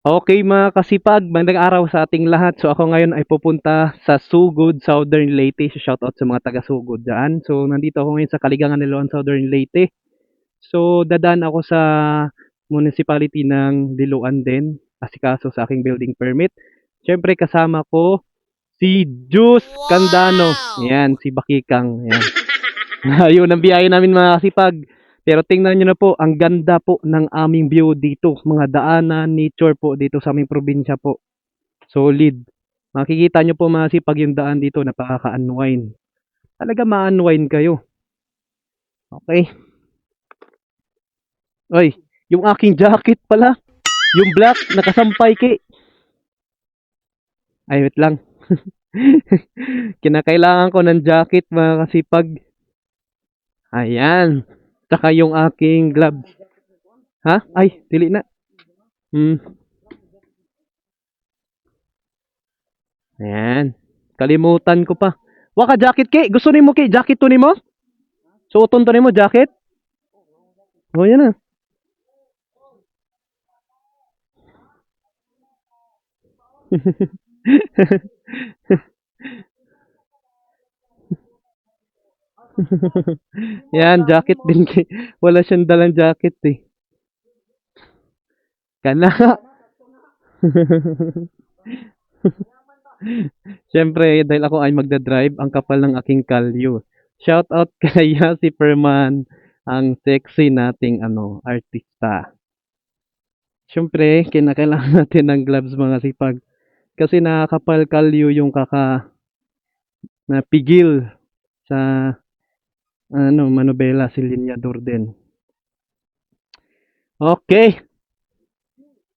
Okay mga kasipag, magandang araw sa ating lahat. So ako ngayon ay pupunta sa Sugod, Southern Leyte. So shoutout sa mga taga Sugod dyan. So nandito ako ngayon sa Kaligangan, Liloan, Southern Leyte. So dadaan ako sa municipality ng Liloan din, asikaso sa aking building permit. Siyempre kasama ko si Jus Candano. Yan, si Bakikang. Yan. Ayun ang biyahe namin mga kasipag. Pero tingnan nyo na po, ang ganda po ng aming view dito. Mga daanan, nature po dito sa aming probinsya po. Solid. Makikita nyo po mga kasipag yung daan dito, napakaka-unwind. Talaga ma-unwind kayo. Okay. Oy, yung aking jacket pala. Yung black, nakasampay ki. Ay, wait lang. Kinakailangan ko ng jacket mga kasipag. Ayan. Tsaka yung aking gloves. Ha? Ay, dili na. Hmm. Ayan. Kalimutan ko pa. Waka jacket ki. Gusto nimo ki jacket to nimo? Suoton to nimo jacket? Oh, yan na. Yan, jacket din ki. Wala siyang dalang jacket eh. Kana. Siyempre, dahil ako ay magdadrive, ang kapal ng aking kalyo. Shout out kay si Perman, ang sexy nating artista. Siyempre, kinakailangan natin ng gloves mga sipag. Kasi nakakapal kalyo yung napigil sa manobela si Linyador din. Okay,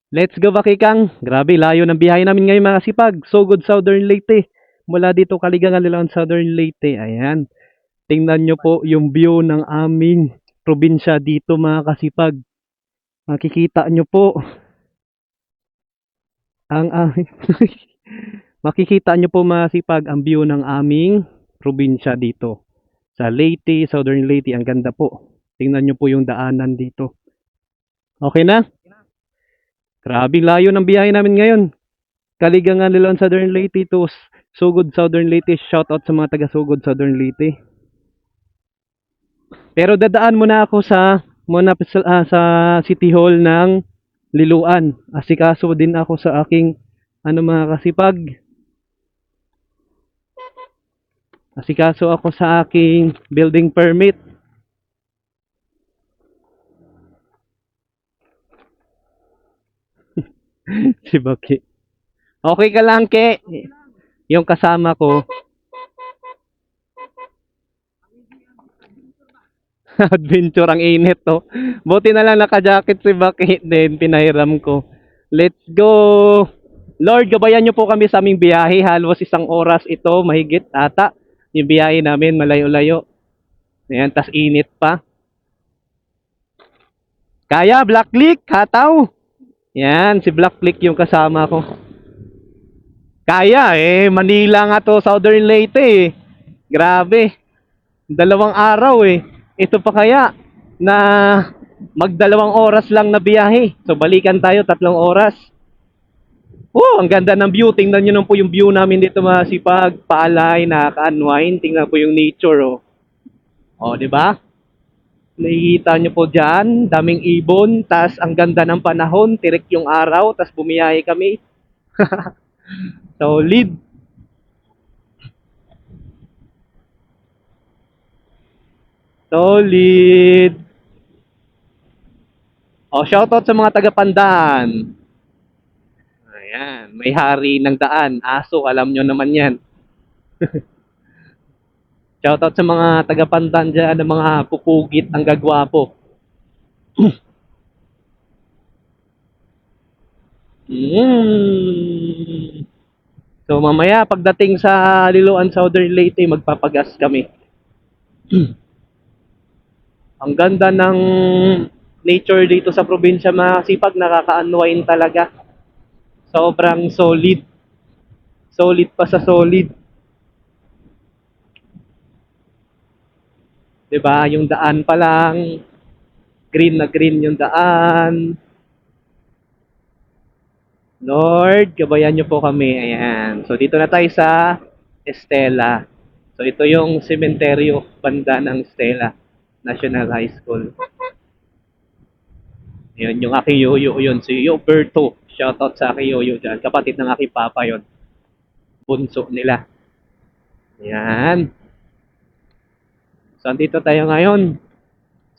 let's go Bakikang. Grabe, layo ng biyahe namin ngayon mga sipag. So good Southern Leyte. Mula dito Kaligangan, Liloan, Southern Leyte. Ayan. Tingnan nyo po yung view ng aming probinsya dito mga kasipag. Makikita nyo po ang makikita nyo po mga kasipag ang view ng aming probinsya dito. Sa Leyte, Southern Leyte, ang ganda po. Tingnan nyo po yung daanan dito. Okay na? Grabe layo ng biyahe namin ngayon. Kaligangan Liloan, Southern Leyte to Sugod, Southern Leyte. Shout out sa mga taga Sugod, Southern Leyte. Pero dadaan muna ako sa City Hall ng Liloan. Asikaso din ako sa aking mga kasipag. Asikaso ako sa aking building permit. Si Baki. Okay ka lang, Ke? Yung kasama ko, adventure ang init, to. Buti na lang naka-jacket si Baki din, pinahiram ko. Let's go! Lord, gabayan niyo po kami sa aming biyahe. Halos 1 oras ito, mahigit ata. Yung biyahe namin, malayo-layo. Ayan, tas init pa. Kaya, Black Click, hataw. Yan, si Black Click yung kasama ko. Kaya, Manila nga to, Southern Leyte eh. Grabe, 2 araw eh. Ito pa kaya, na mag 2 oras lang na biyahe. So, balikan tayo, 3 oras. Oh, ang ganda ng view. Tingnan nyo lang po yung view namin dito mga sipag, paalay, nakaka-unwind. Tingnan po yung nature, oh. Oh, di ba? Nakikita nyo po dyan, daming ibon, tas ang ganda ng panahon, tirik yung araw, tas bumiyahe kami. Solid. Solid. Oh, shoutout sa mga taga-Pandan. Ayan, may hari ng daan. Aso, alam nyo naman yan. Shoutout sa mga taga-Pandan dyan, ng mga pupugit ang gagwapo. Mm. So mamaya pagdating sa Liloan, Southern Leyte, magpapagas kami. Ang ganda ng nature dito sa probinsya mga sipag, nakaka-unwind talaga. Sobrang solid. Solid pa sa solid. 'Di ba? Yung daan pa lang, green na green yung daan. Lord, gabayan niyo po kami. Ayan. So, dito na tayo sa Estela. So, ito yung sementeryo banda ng Estela National High School. Yun, yung aking yoyo yun. Si Yoberto. Shoutout sa aking yoyo dyan. Kapatid ng aking papa yon. Bunso nila. Ayan. So, andito tayo ngayon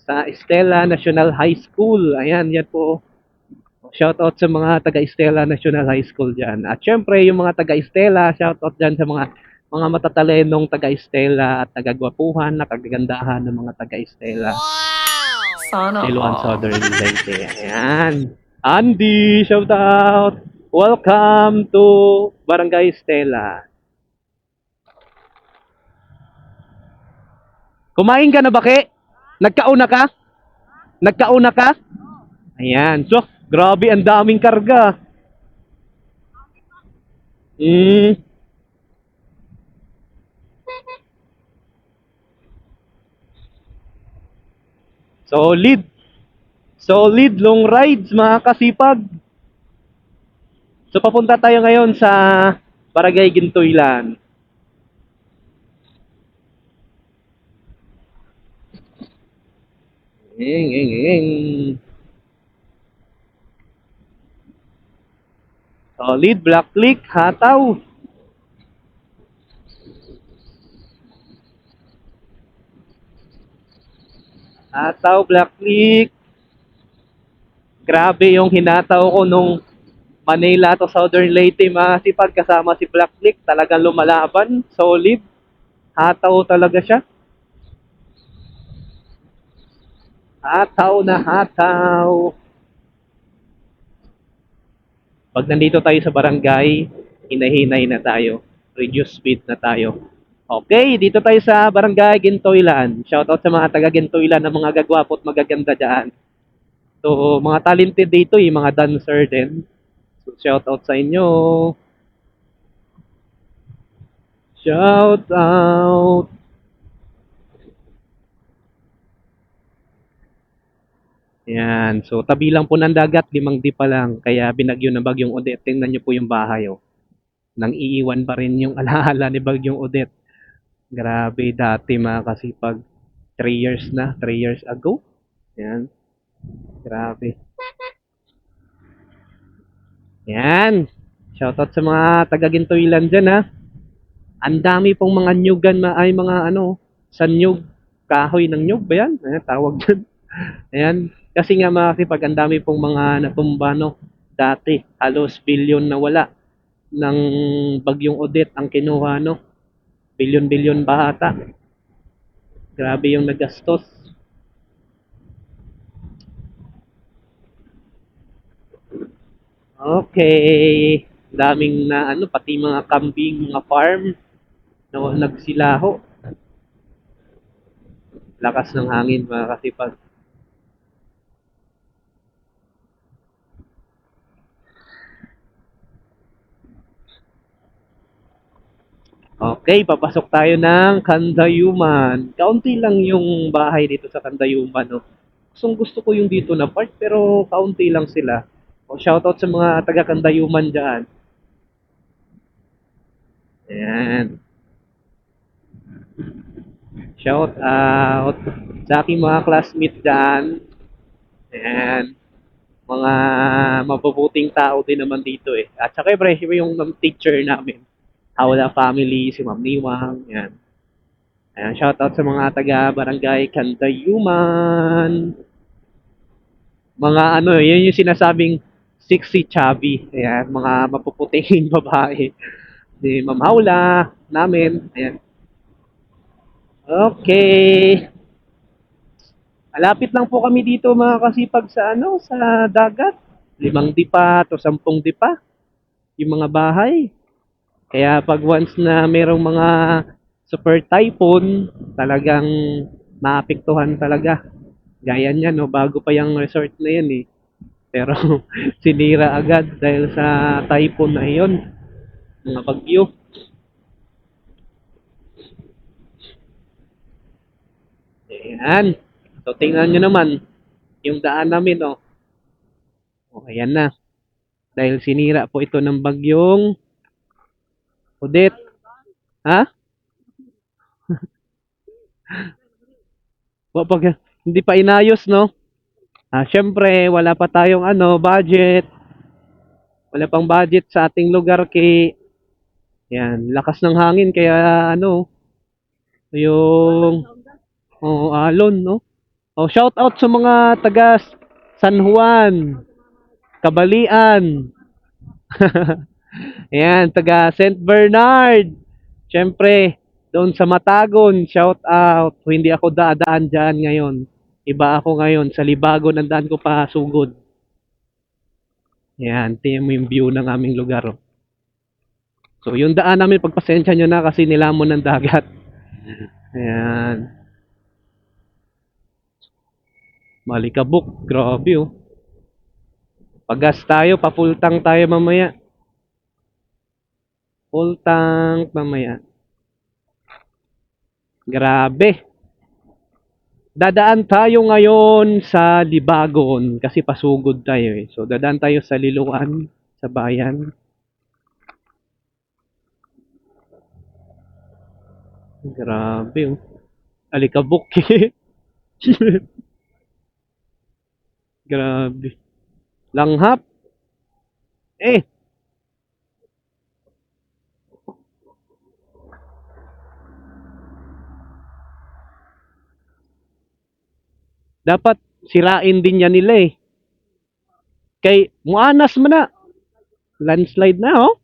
sa Estela National High School. Ayan, yan po. Shoutout sa mga taga-Estela National High School dyan. At syempre, yung mga taga-Estela, shoutout dyan sa mga matatalenong taga-Estela at taga-gwapuhan, nakagandahan ng mga taga-Estela. Sana Siluan all. Southern Leyte. Ayan. Andy, shoutout! Welcome to Barangay Estela. Kumain ka na ba, Ke? Nagkauna ka? Nagkauna ka? Ayan. So, grabe, ang daming karga. Hmm. Solid. Solid long rides, mga kasipag. So, papunta tayo ngayon sa Barangay Gintoylan. Ing, ing, ing. Solid, black click, hataw. Hataw, black click. Grabe yung hinataw ko nung Manila to Southern Leyte, mga kasipag, kasama si Black Click. Talagang lumalaban, solid. Hataw talaga siya. Hataw na hataw. Pag nandito tayo sa barangay, hinahinay na tayo. Reduce speed na tayo. Okay, dito tayo sa barangay Gintoylan. Shoutout sa mga taga Gintoylan na mga gagwapo at magaganda dyan. So, mga talented dito, mga dancer din. So, shoutout sa inyo. Shout out. Yan. So, tabi lang po ng dagat, 5 pa lang. Kaya binagyo ng Bagyong Odette. Tingnan niyo po yung bahay, oh. Nang iiwan pa rin yung alaala ni Bagyong Odette. Grabe, dati mga kasipag. 3 years na, 3 years ago. Yan. Grabe. Yan. Shoutout sa mga taga-Gintoylan dyan, ha. Ang dami pong mga nyugan, ay mga ano, sanyog. Kahoy ng nyug ba yan? Ayan, tawag dyan. Ayan. Kasi nga mga kasipag, ang dami pong mga natumba, no. Dati, halos bilyon na wala ng Bagyong Odette ang kinuha, no. Bilyon-bilyon ba ata? Grabe yung nagastos. Okay. Daming na ano, pati mga kambing, mga farm na nagsilaho. Lakas ng hangin mga kasipag. Okay, papasok tayo ng Kandayuman. Kaunti lang yung bahay dito sa Kandayuman, no. Gusto ko yung dito na part, pero kaunti lang sila. O, shoutout sa mga taga Kandayuman dyan. Ayan. Shout out sa aking mga classmates dyan. Ayan. Mga mabubuting tao din naman dito eh. At saka syempre yung teacher namin. Hawla family, si Ma'am Niwang. Ayan. Ayan, shout out sa mga taga Barangay Kandayuman. Mga ano, yun yung sinasabing sexy chubby. Ayan, mga mapuputing babae. Si Ma'am Hawla namin. Ayan. Okay. Malapit lang po kami dito mga kasipag sa ano, sa dagat. 5 dipa to 10 dipa yung mga bahay. Kaya pag once na merong mga super typhoon, talagang maapektuhan talaga. Gaya niyan, no, bago pa yung resort na yan eh. Pero sinira agad dahil sa typhoon na iyon, mga bagyo. Ayan. So tingnan nyo naman, yung daan namin, oh. Oh, ayan na. Dahil sinira po ito ng bagyong Odette. Ha? Pag hindi pa inayos, no? Syempre, wala pa tayong budget. Wala pang budget sa ating lugar yan, lakas ng hangin kaya yung alon, no? Shout out sa mga taga San Juan, Kabalian. Ayan, taga St. Bernard. Siyempre, doon sa Matagon, shout out. Hindi ako dadaan dyan ngayon. Iba ako ngayon. Sa Libagon, ang daan ko pa sugod. Ayan, tingnan mo yung view ng aming lugar. Oh. So, yung daan namin, pagpasensya nyo na kasi nilamon ng dagat. Ayan. Malikabok. Grabe, oh. Pag-gas tayo, pa-full tank tayo mamaya. Full tank mamaya. Grabe. Dadaan tayo ngayon sa Libagon kasi pasugod tayo eh. So dadaan tayo sa Liloan, sa bayan. Grabe oh. Alikabok eh. Grabe. Langhap. Eh. Dapat sirain din yan nila eh. Kay muanas mo na. Landslide na oh.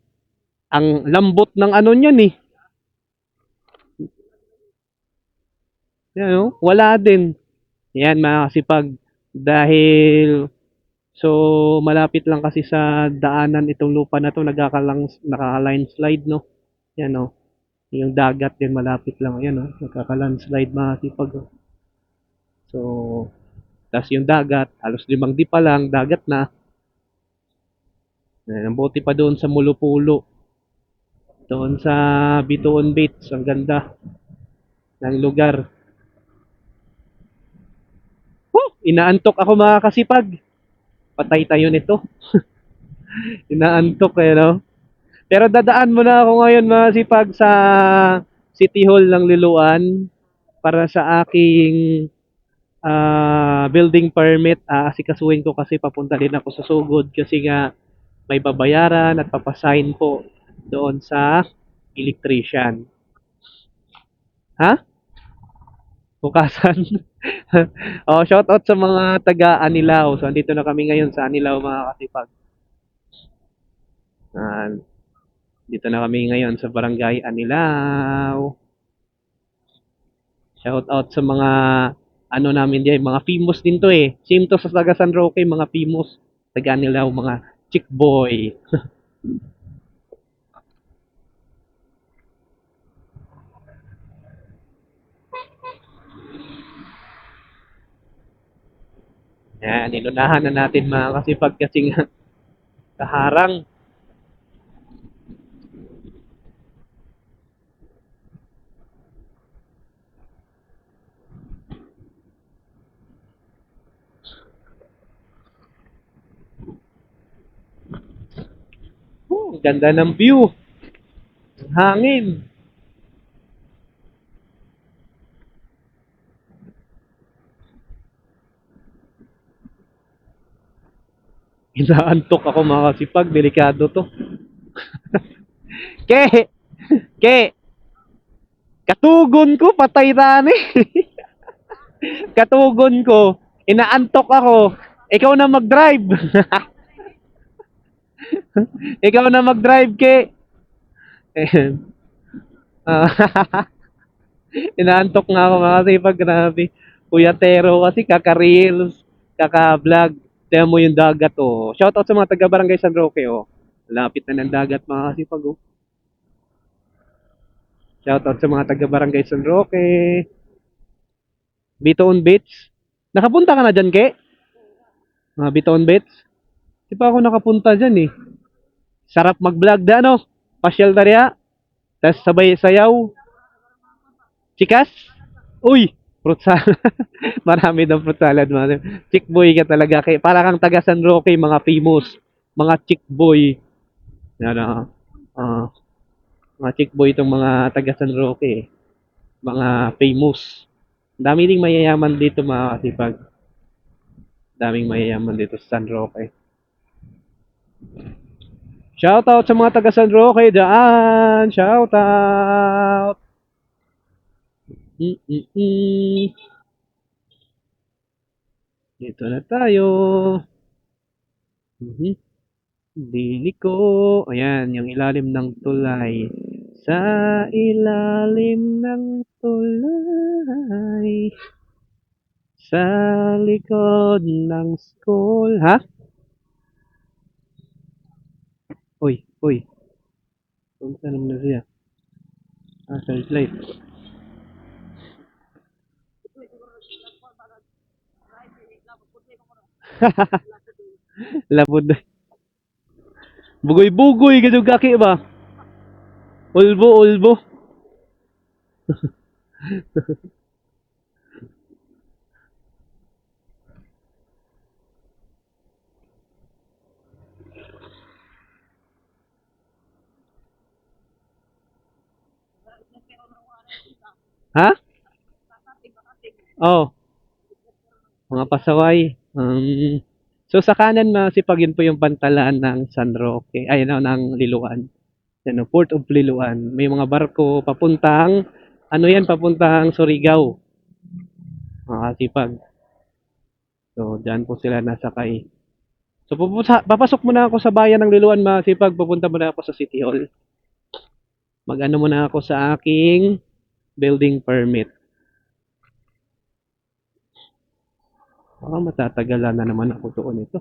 Ang lambot ng niyan eh. Yan oh. Wala din. Yan mga kasipag. Dahil malapit lang kasi sa daanan itong lupa na to nagkaka-landslide no. Yan oh. Yung dagat din malapit lang yan oh. Nagkaka-landslide mga kasipag oh. So, tas yung dagat, halos 5 di pa lang, dagat na. Ang buti pa doon sa Mulupulo. Doon sa Bituon Beach, ang ganda ng lugar. Inaantok ako mga kasipag. Patay tayo nito. Inaantok eh, no? Pero dadaan muna ako ngayon mga kasipag sa City Hall ng Liloan para sa aking building permit. Asikasuhin ko kasi papunta din ako sa Sugod kasi nga may babayaran at papasign po doon sa electrician. Ha? Bukasan. Shout out sa mga taga Anilao. So andito na kami ngayon sa Anilao mga kasipag. Dito na kami ngayon sa Barangay Anilao. Shout out sa mga namin diyan, mga famous din to eh. Same to sa taga San Roque, mga famous taga Anilao, mga chick boy. Yan, nilunahan na natin mga kasipag kasi nga kaharang. Ganda ng view. Hangin. Inaantok ako mga kasipag, delikado to. Ke! Ke! Katugon ko, patay tani. Katugon ko, inaantok ako. Ikaw na mag-drive. Ikaw na mag-drive, Ke. Inaantok nga ako mga kasipag, grabe. Kuya Tero kasi kaka-reels, kaka-vlog. Tiyan mo yung dagat oh. Shoutout sa mga taga Barangay San Roque oh. Lapit na ng dagat mga kasipag oh. Shoutout sa mga taga Barangay San Roque. Bituon Beach. Nakapunta ka na dyan, Ke? Mga Bituon Beach? Di pa ako nakapunta dyan eh. Sarap mag-vlog da no? Pasyal tariya. Tapos sabay sayaw. Chikas? Uy! Fruit salad. Marami daw fruit salad. Chick boy ka talaga. Para kang taga San Roque, mga famous. mga chick boy. Yan, ah, mga chick boy itong mga taga San Roque. Mga famous. Dami ding mayayaman dito mga kasipag. Daming mayayaman dito sa San Roque. Shoutout sa mga taga San Roque dyan! Shoutout! Mm-mm-mm. Dito na tayo. Mhm. Dili ko. Ayan, yung ilalim ng tulay. Sa ilalim ng tulay. Sa likod ng school. Ha? Uy, uy. Kung saan naman na siya? Ah, sa light. Labod na. Bugoy-bugoy. Ganun kaki ba? Ulbo, ulbo. Ha? Oh, mga pasaway. So sa kanan masipagin po yung pantalaan ng San Roque, ay no, ng Liloan. Ano, Port of Liloan. May mga barko papuntang, ano yan, papuntang Surigao. Mga kasipag. So, dyan po sila nasakay. So, papasok muna ako sa bayan ng Liloan, mga kasipag. Pupunta muna ako sa City Hall. Mag-ano muna ako sa aking building permit. Baka matatagalan na naman ako doon ito.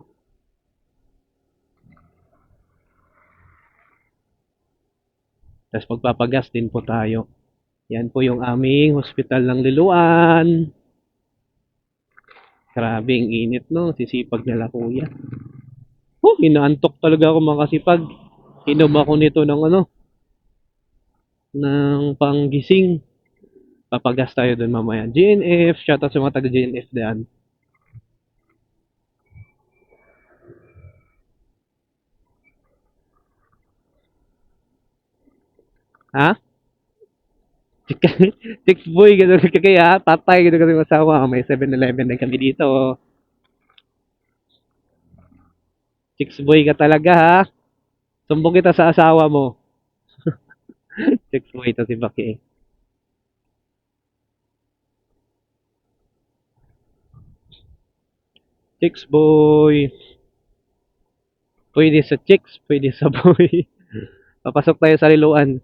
Tapos magpapagas din po tayo. Yan po yung aming hospital ng Liloan. Grabing init no, sisipag nila kuya. Oh, inaantok talaga ako mga kasipag. Inom ako nito ng ano, ng panggising. Papagas tayo doon mamaya. GNF, shoutout sa mga taga GNF diyan. Ha? Six boy, gano'n kaya tatay, gano'n kasi masawa. May 7-Eleven na kami dito. Six boy ka talaga ha. Sumbong kita sa asawa mo. Six boy to si Baki. Six boy. Pwede sa chicks, pwede sa boy. Papasok tayo sa liluan.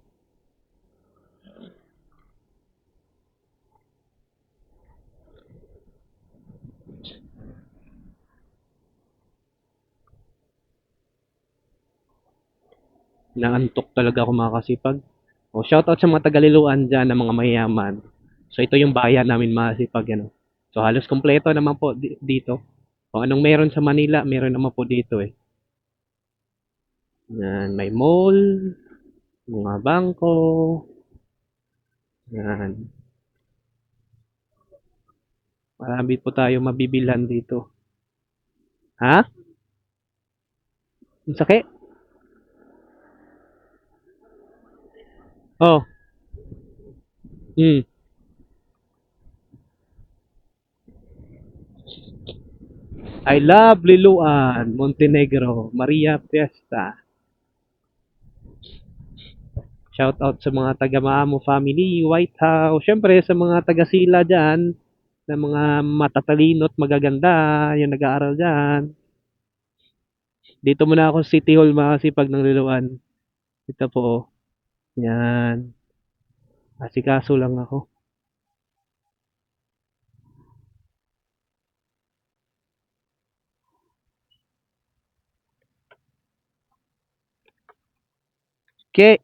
Naantok talaga ako mga kasipag. O, shoutout sa mga tagaliluan dyan ng mga mayayaman. So, ito yung bayan namin mga kasipag. Ano. So, halos kompleto naman po dito. Kung anong meron sa Manila, meron naman po dito eh. Yan, may mall, mga bangko. Yan. Marami po tayo mabibilhan dito. Ha? Ang sakit? Oh. Hmm. I love Liluan, Montenegro, Maria Fiesta. Shout out sa mga taga Maamo family, White House, syempre sa mga taga Sila dyan, na mga matatalino at magaganda, yung nag-aaral dyan. Dito muna ako sa City Hall mga sipag ng Liluan. Ito po, yan. Asikaso lang ako. Ke,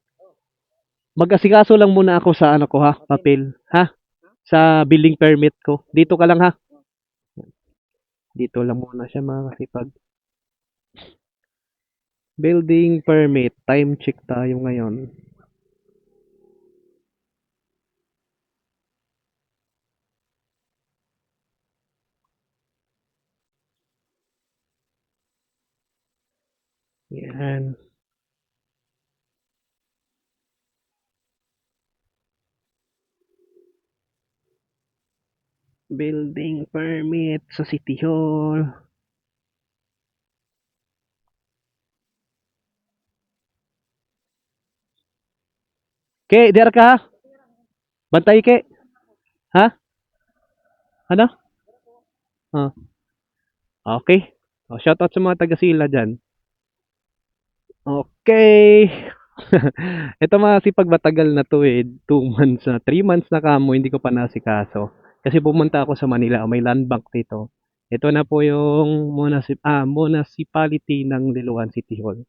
mag-asikaso lang muna ako sa ano ko ha, papel. Ha? Sa building permit ko. Dito ka lang ha. Dito lang muna siya mga kasipag. Building permit. Time check tayo ngayon. Yan. Building permit sa City Hall. Ke, der ka? Bantay ke. Ha? Ano? Oh, okay. Oh, shoutout sa mga taga-Sila dyan. Okay. Ito mga sipag matagal na to eh. 2 months na. 3 months na kamo, hindi ko pa nasikaso. Kasi pumunta ako sa Manila. May land bank dito. Ito na po yung municipality ng Liloan City Hall.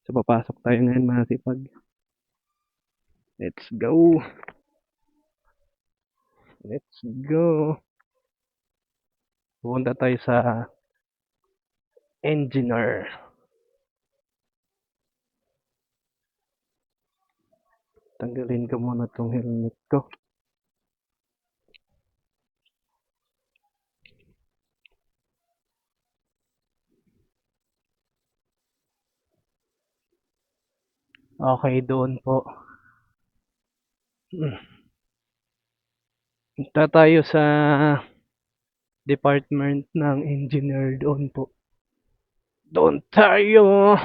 So, papasok tayo ngayon mga sipag. Let's go. Let's go. Pupunta tayo sa engineer. Tanggalin ko muna tong helmet ko. Okay, doon po. Punta tayo sa department ng engineer doon po. Doon tayo!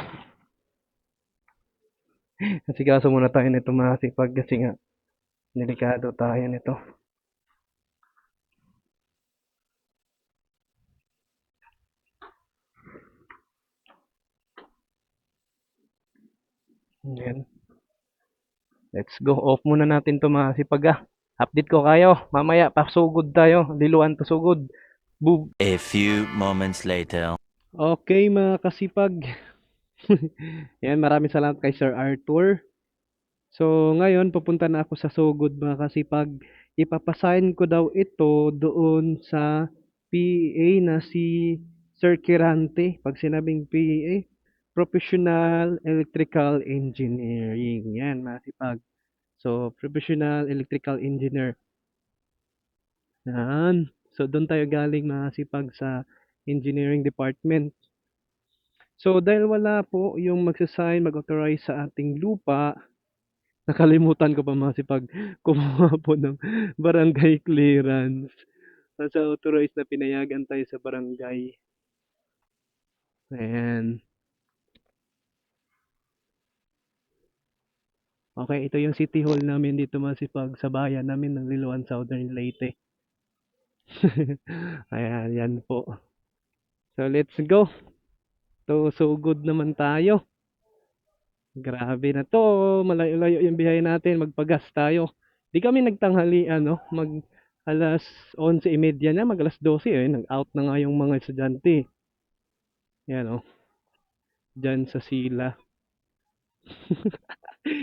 Kasi kaso muna tayo nito mga sipag kasi nga delikado tayo nito. Yan. Let's go. Off muna natin to mga sipag Update ko kayo. Mamaya, pasugod tayo. Liluan to sugod. Boom. A few moments later. Okay mga kasipag. Yan, maraming salamat kay Sir Arthur. So, ngayon, pupunta na ako sa sugod mga kasipag. Ipapasign ko daw ito doon sa PA na si Sir Kirante. Pag sinabing PA, Professional Electrical Engineering. Yan, mga kasipag. So, Professional Electrical Engineer. Yan. So, doon tayo galing mga kasipag sa Engineering Department. So, dahil wala po yung magsasign, mag-authorize sa ating lupa, nakalimutan ko pa masipag kumuha po ng barangay clearance. Nasa authorized na pinayagan tayo sa barangay. Ayan. Okay, ito yung city hall namin dito masipag sa bayan namin ng Liloan, Southern Leyte. Ayan, yan po. So, let's go. So good naman tayo. Grabe na to. Malayo-layo yung biyahe natin. Magpagas tayo. Di kami nagtanghali, mag alas 11:30 na, mag alas 12 eh. Nag-out na nga yung mga estudyante. Yan dyan sa Sila.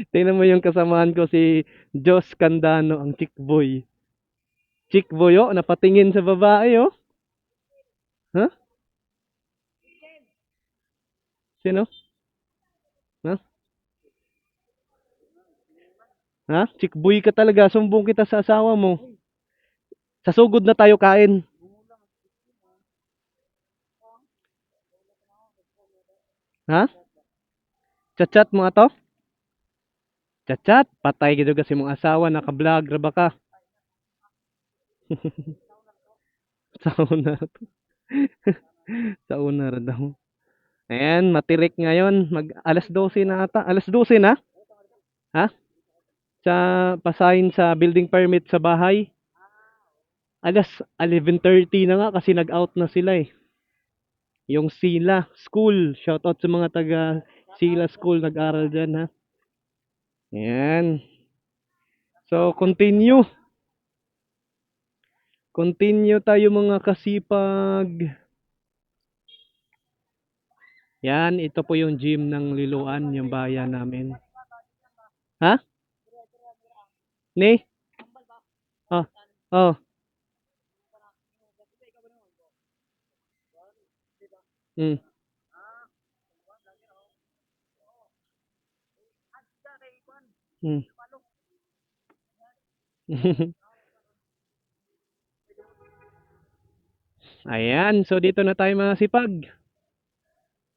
Tingnan mo yung kasamahan ko si Jos Candano, ang chick boy. Chick boy napatingin sa babae Ha? Sino? Ha? Ha? Chick boy ka talaga. Sumbong kita sa asawa mo. Sa sugod na tayo kain. Ha? Chat-chat mo ato? Chat-chat? Patay gitu kasi mong asawa. Naka-vlog. Raba ka. Sa una. Sa una daw. Ayan, matirik ngayon. Mag alas 12 na ata. Alas 12 na? Ha? Sa pasign sa building permit sa bahay. Alas 11:30 na nga kasi nag-out na sila eh. Yung Sila School. Shoutout sa mga taga Sila School nag-aral dyan ha. Ayan. So, continue. Continue tayo mga kasipag. Yan, ito po yung gym ng Liloan, yung bayan namin. Ha? Ni? Oh, oh. Mm. Mm. Ayan, so dito na tayo mga sipag.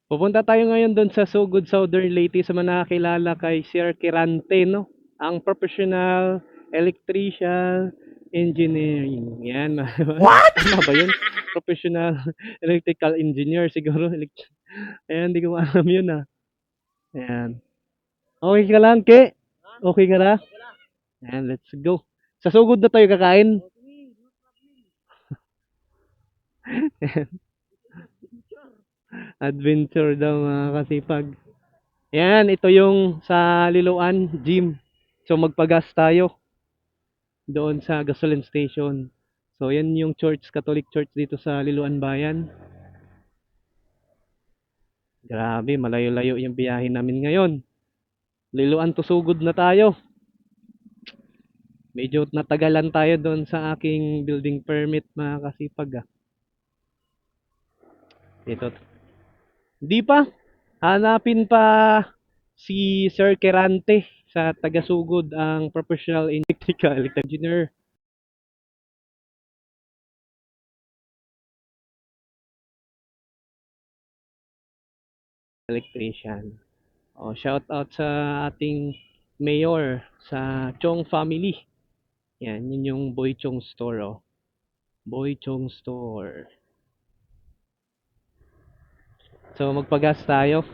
Pupunta tayo ngayon doon sa Sugod, Southern Leyte sa mga nakakilala kay Sir Kirante, no? Ang professional electrician engineering. Yan. What? Tama ba yun? Professional electrical engineer siguro. Ayan, hindi ko alam yun ah. Ayan. Okay ka lang, Ke? Okay ka na? Ayan, let's go. Sa Sugod na tayo kakain. Adventure daw mga kasipag. Yan, ito yung sa Liloan Gym. So magpagas tayo doon sa gasoline station. So yan yung church, Catholic Church dito sa Liloan Bayan. Grabe, malayo-layo yung biyahe namin ngayon. Liloan to Sugod na tayo. Medyo natagalan tayo doon sa aking building permit mga kasipag ah. Ito. Di pa. Hanapin pa si Sir Kerante sa Tagasugod ang professional electrical engineer. Electrician. Oh, shout out sa ating mayor sa Chong family. Yan, yun yung Boy Chong Store oh. Boy Chong Store. So magpagas tayo.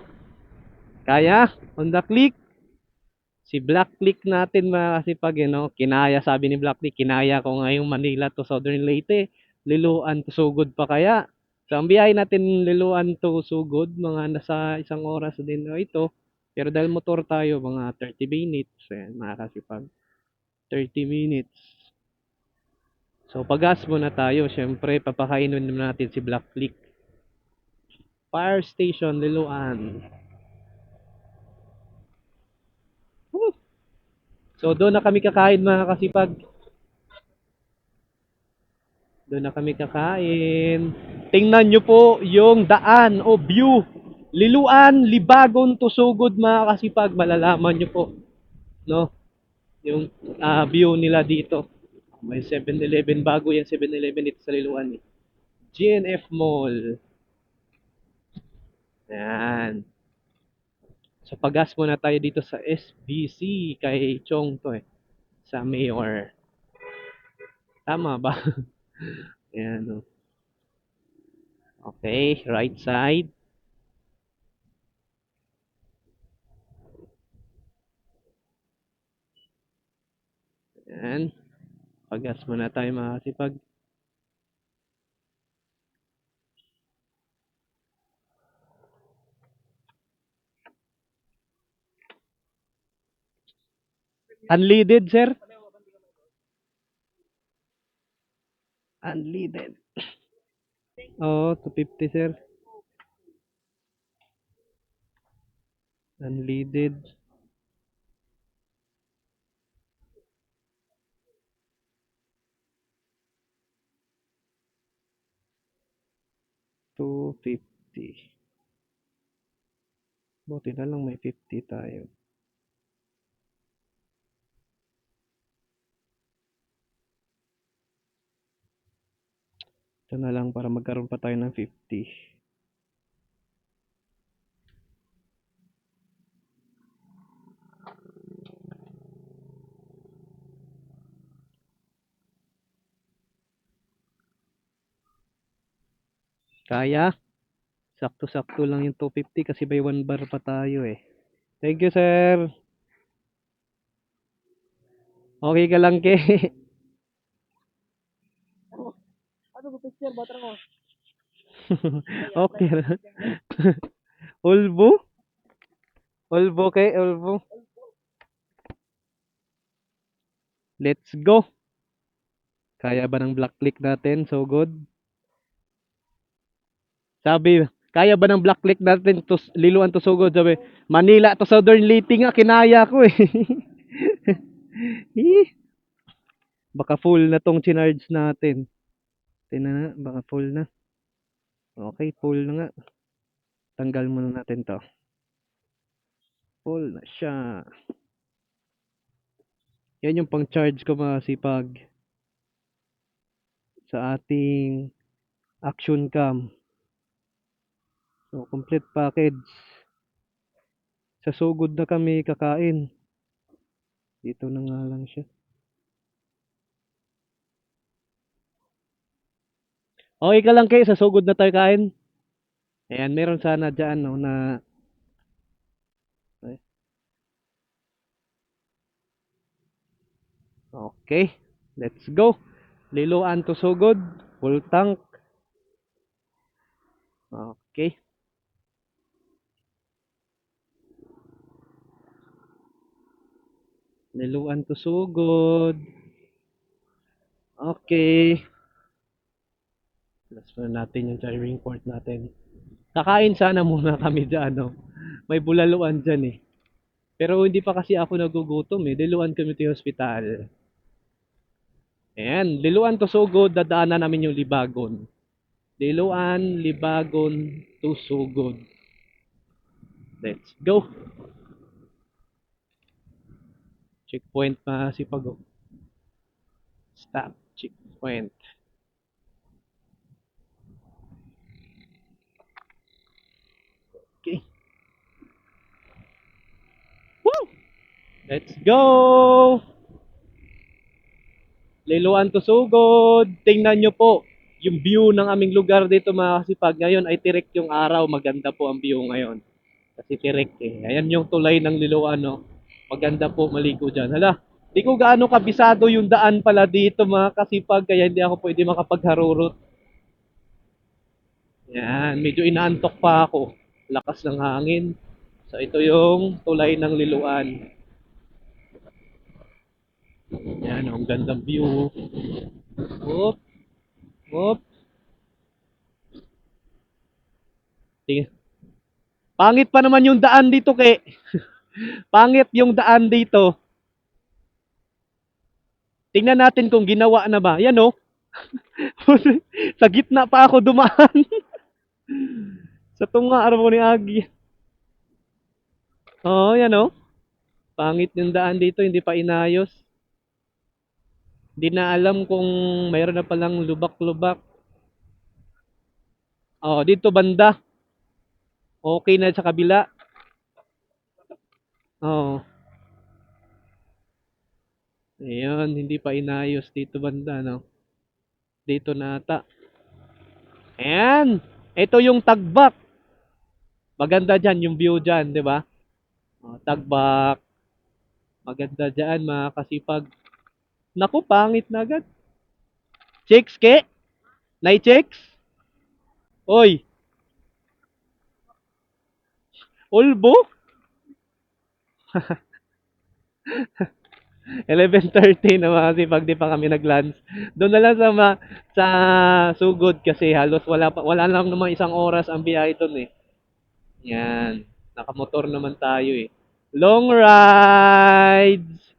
Kaya? On the click. Si Black Click natin mga kasipag, kinaya sabi ni Black Click, kinaya ko ngayong Manila to Southern Leyte, Liloan to Sugod pa kaya. So ang biyahe natin Liloan to Sugod, mga nasa isang oras din ito. Pero dahil motor tayo, mga 30 minutes, ayan, mga kasipag, 30 minutes. So pagas muna tayo, syempre papakainin natin si Black Click. Fire Station, Liloan. So doon na kami kakain mga kasipag. Doon na kami kakain. Tingnan nyo po yung daan o view. Liluan, Libagon to Sugod mga kasipag. Malalaman nyo po. No? Yung view nila dito. May 7-Eleven. Bago yung 7-Eleven dito sa Liluan. Eh. GNF Mall. Yan. So pagas muna tayo dito sa SBC kay Chong to eh. Sa Mayor. Tama ba? Yan. No? Okay, right side. Yan. Pagas muna tayo mga kasipag. Unleaded, sir? Unleaded. Oo, 250, sir. Unleaded. $250. Buti na lang may 50 tayo. Ito na lang para magkaroon pa tayo ng 50. Kaya? Sakto-sakto lang yung 250 kasi by 1 bar pa tayo eh. Thank you, sir. Okay ka lang, ke? Ano ba picture ba mo? Okay. Ulbo? Ulbo, ke? Ulbo. Let's go. Kaya ba ng black click natin? So good. Sabi, kaya ba ng black click natin to Liluan to Sugod? Sabi, Manila to Southern Leyte nga, kinaya ko eh. Baka full na tong chinarge natin. Tingnan na, baka full na. Okay, full na nga. Tanggal muna natin to. Full na siya. Yan yung pang charge ko mga sipag. Sa ating action cam. So, complete package. Sa sugod na kami kakain. Dito na nga lang siya. Okay ka lang kayo, sa sugod na tayo kain. Ayan, meron sana dyan, no, na... Okay, let's go. Liloan to sugod. Full tank. Okay. Liloan to sugod. Okay. Last na natin yung driving port natin. Kakain sana muna kami dyan, no? May bulaluan dyan eh. Pero hindi pa kasi ako nagugutom eh. Liloan Community Hospital. Ayan, Liloan to Sugod, dadaanan namin yung Libagon. Liloan, Libagon to Sugod. Let's go. Checkpoint pa si Pago. Stop. Checkpoint. Okay. Woo! Let's go! Liloan to Sugod. Tingnan nyo po yung view ng aming lugar dito mga kasipag. Ngayon ay tirik yung araw. Maganda po ang view ngayon. Kasi tirik eh. Ayan yung tulay ng Liloan, no? Maganda po maligo dyan. Hala, di ko gaano kabisado yung daan pala dito mga kasipag. Kaya hindi ako pwede makapagharurot. Yan, medyo inaantok pa ako. Lakas ng hangin. So ito yung tulay ng Liloan. Yan, ang gandang view. Whoop. Whoop. Tingnan. Pangit pa naman yung daan dito, ke. Pangit yung daan dito. Tingnan natin kung ginawa na ba. Yan oh. Sa gitna pa ako dumaan. Sa tunga araw ni Agi. Oh, yan oh. Pangit yung daan dito, hindi pa inayos. Hindi na alam kung mayroon na palang lubak-lubak. Oh, dito banda. Okay na sa kabila. Oh. Ayun, hindi pa inayos dito banda, no? Dito na ata. Ayan. Ito yung Tagbak. Maganda dyan yung view dyan, di ba? Oh, Tagbak. Maganda dyan, mga kasipag. Naku, pangit na agad. Chicks, ke? Night chicks? Oy. Ulbo? 11:30 na mga kasipag, di pa kami nag-lunch. Doon na lang sa sugod kasi halos wala lang naman isang oras ang biyahe doon eh. Yan. Nakamotor naman tayo eh. Long rides!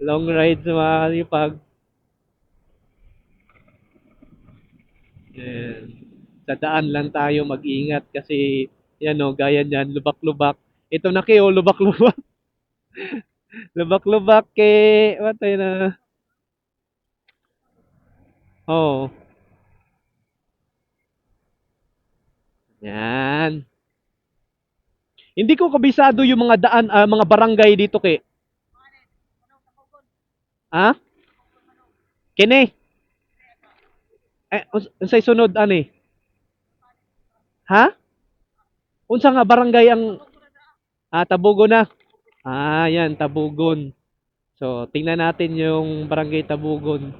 Long rides mga kasipag. Ayan. Sa daan lang tayo mag-ingat kasi yan o, gaya niyan, lubak-lubak. Ito na kayo, lubak-lubak. Lubak-lubak matay na. Oh, yan. Hindi ko kabisado yung mga daan, mga barangay dito Ha? Kini? Unsay sunod ani? Ha? Unsa nga barangay ang Tabugon na? Yan, Tabugon. So, tingnan natin yung barangay Tabugon,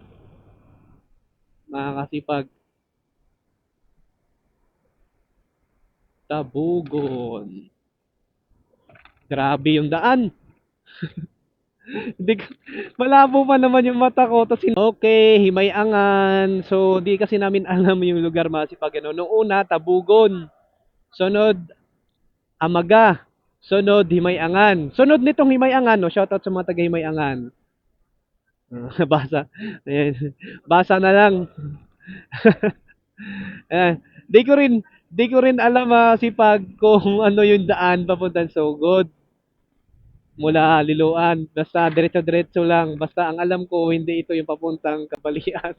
mga kasipag. Tabugon. Grabe yung daan. Hindi ko, malabo pa naman yung mata ko. Okay, Himayangan. So, di kasi namin alam yung lugar masipag. Ano. Noong una, Tabugon. Sunod, Amaga. Sunod, Himayangan. Sunod nitong Himayangan, no? Shoutout sa mga taga Himayangan. Basa. Ayan. Basa na lang. Di ko rin alam sipag kung ano yung daan papuntang Sugod mula Liloan. Basta diretso-diretso lang. Basta ang alam ko, hindi ito yung papuntang Kabalian.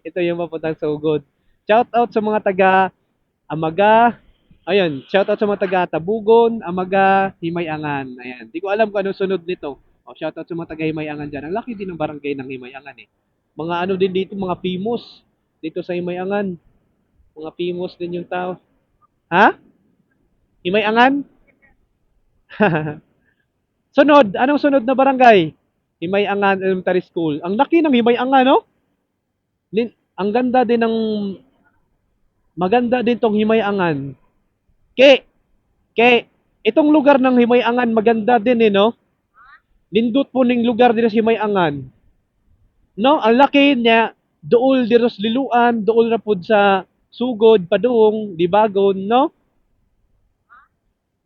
Ito yung papuntang Sugod. Shout out sa mga taga Amaga. Ayun, shout out sa mga taga Tabugon, Amaga, Himayangan. Ayan. Di ko alam kung anong sunod nito. Shout out sa mga taga Himayangan dyan. Ang laki din ng barangay ng Himayangan eh. Mga ano din dito, mga Pimos. Dito sa Himayangan. Mga Pimos din yung tao. Ha? Himayangan? Sunod, anong sunod na barangay? Himayangan Elementary School. Ang laki ng Himayangan, no? Ang ganda din ng maganda din tong Himayangan. Ke, itong lugar ng Himayangan maganda din no? Nindot po ning lugar din sa Himayangan. No, ang laki niya dool diros liluan, dool ra pud sa Sugod, Padung, Dibagon, no?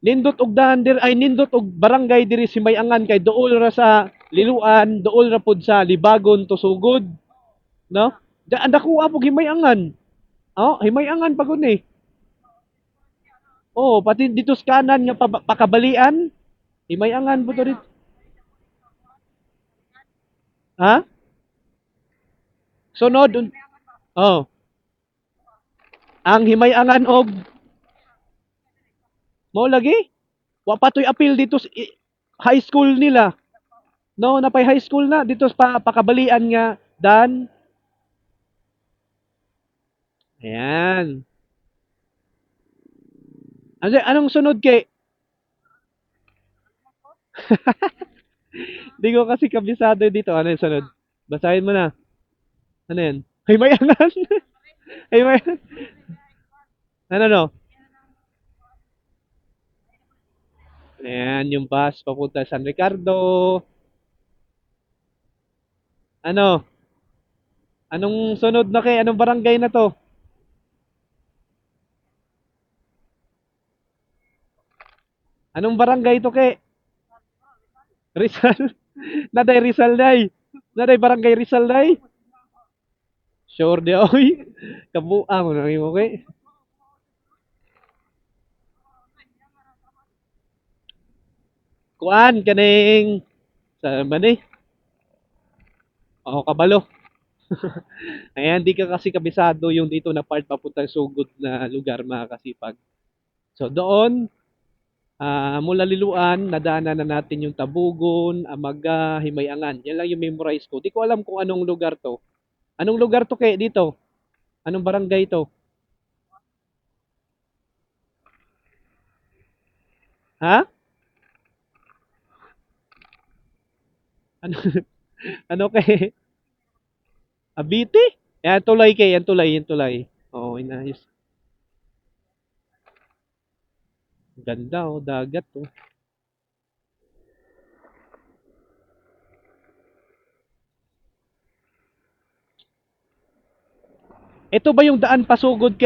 Nindot og barangay diri si Himayangan kay dool ra sa liluan, dool ra pud sa Libagon to Sugod, no? Dako apog Himayangan. Himayangan pagod eh. Pati dito sa kanan nga pakabalian, Himayangan po to rin. Ha? Sunod, oh, ang Himayangan og mao lagi? Wa pa to'y appeal dito sa high school nila. No, napay high school na dito sa pakabalian nga Dan. Ayan. Anong sunod Di ko kasi kabisado dito. Ano yung sunod? Basahin mo na. Ano yan? Himayangan. Himayangan. Ano no? Ayan, yung bus papunta San Ricardo. Ano? Anong sunod na Anong barangay na to? Anong barangay to Rizal. Naday Rizal day. Naday barangay Rizal day. Sure di oy. Kabuang mo nang imo Kuan kaning sa mani. Kabalo. Ayan, di ka kasi kabisado yung dito na part papuntang Sugod na lugar mga kasipag. So doon, mula Liluan, nadaanan na natin yung Tabugon, Amaga, Himayangan. Yan lang yung memorize ko. Di ko alam kung anong lugar to. Anong lugar to dito? Anong barangay to? Ha? Ano, ano Abiti? Yan tulay yan tulay. Oo, inayos. Ganda dagat oh. Ito ba yung daan pasugod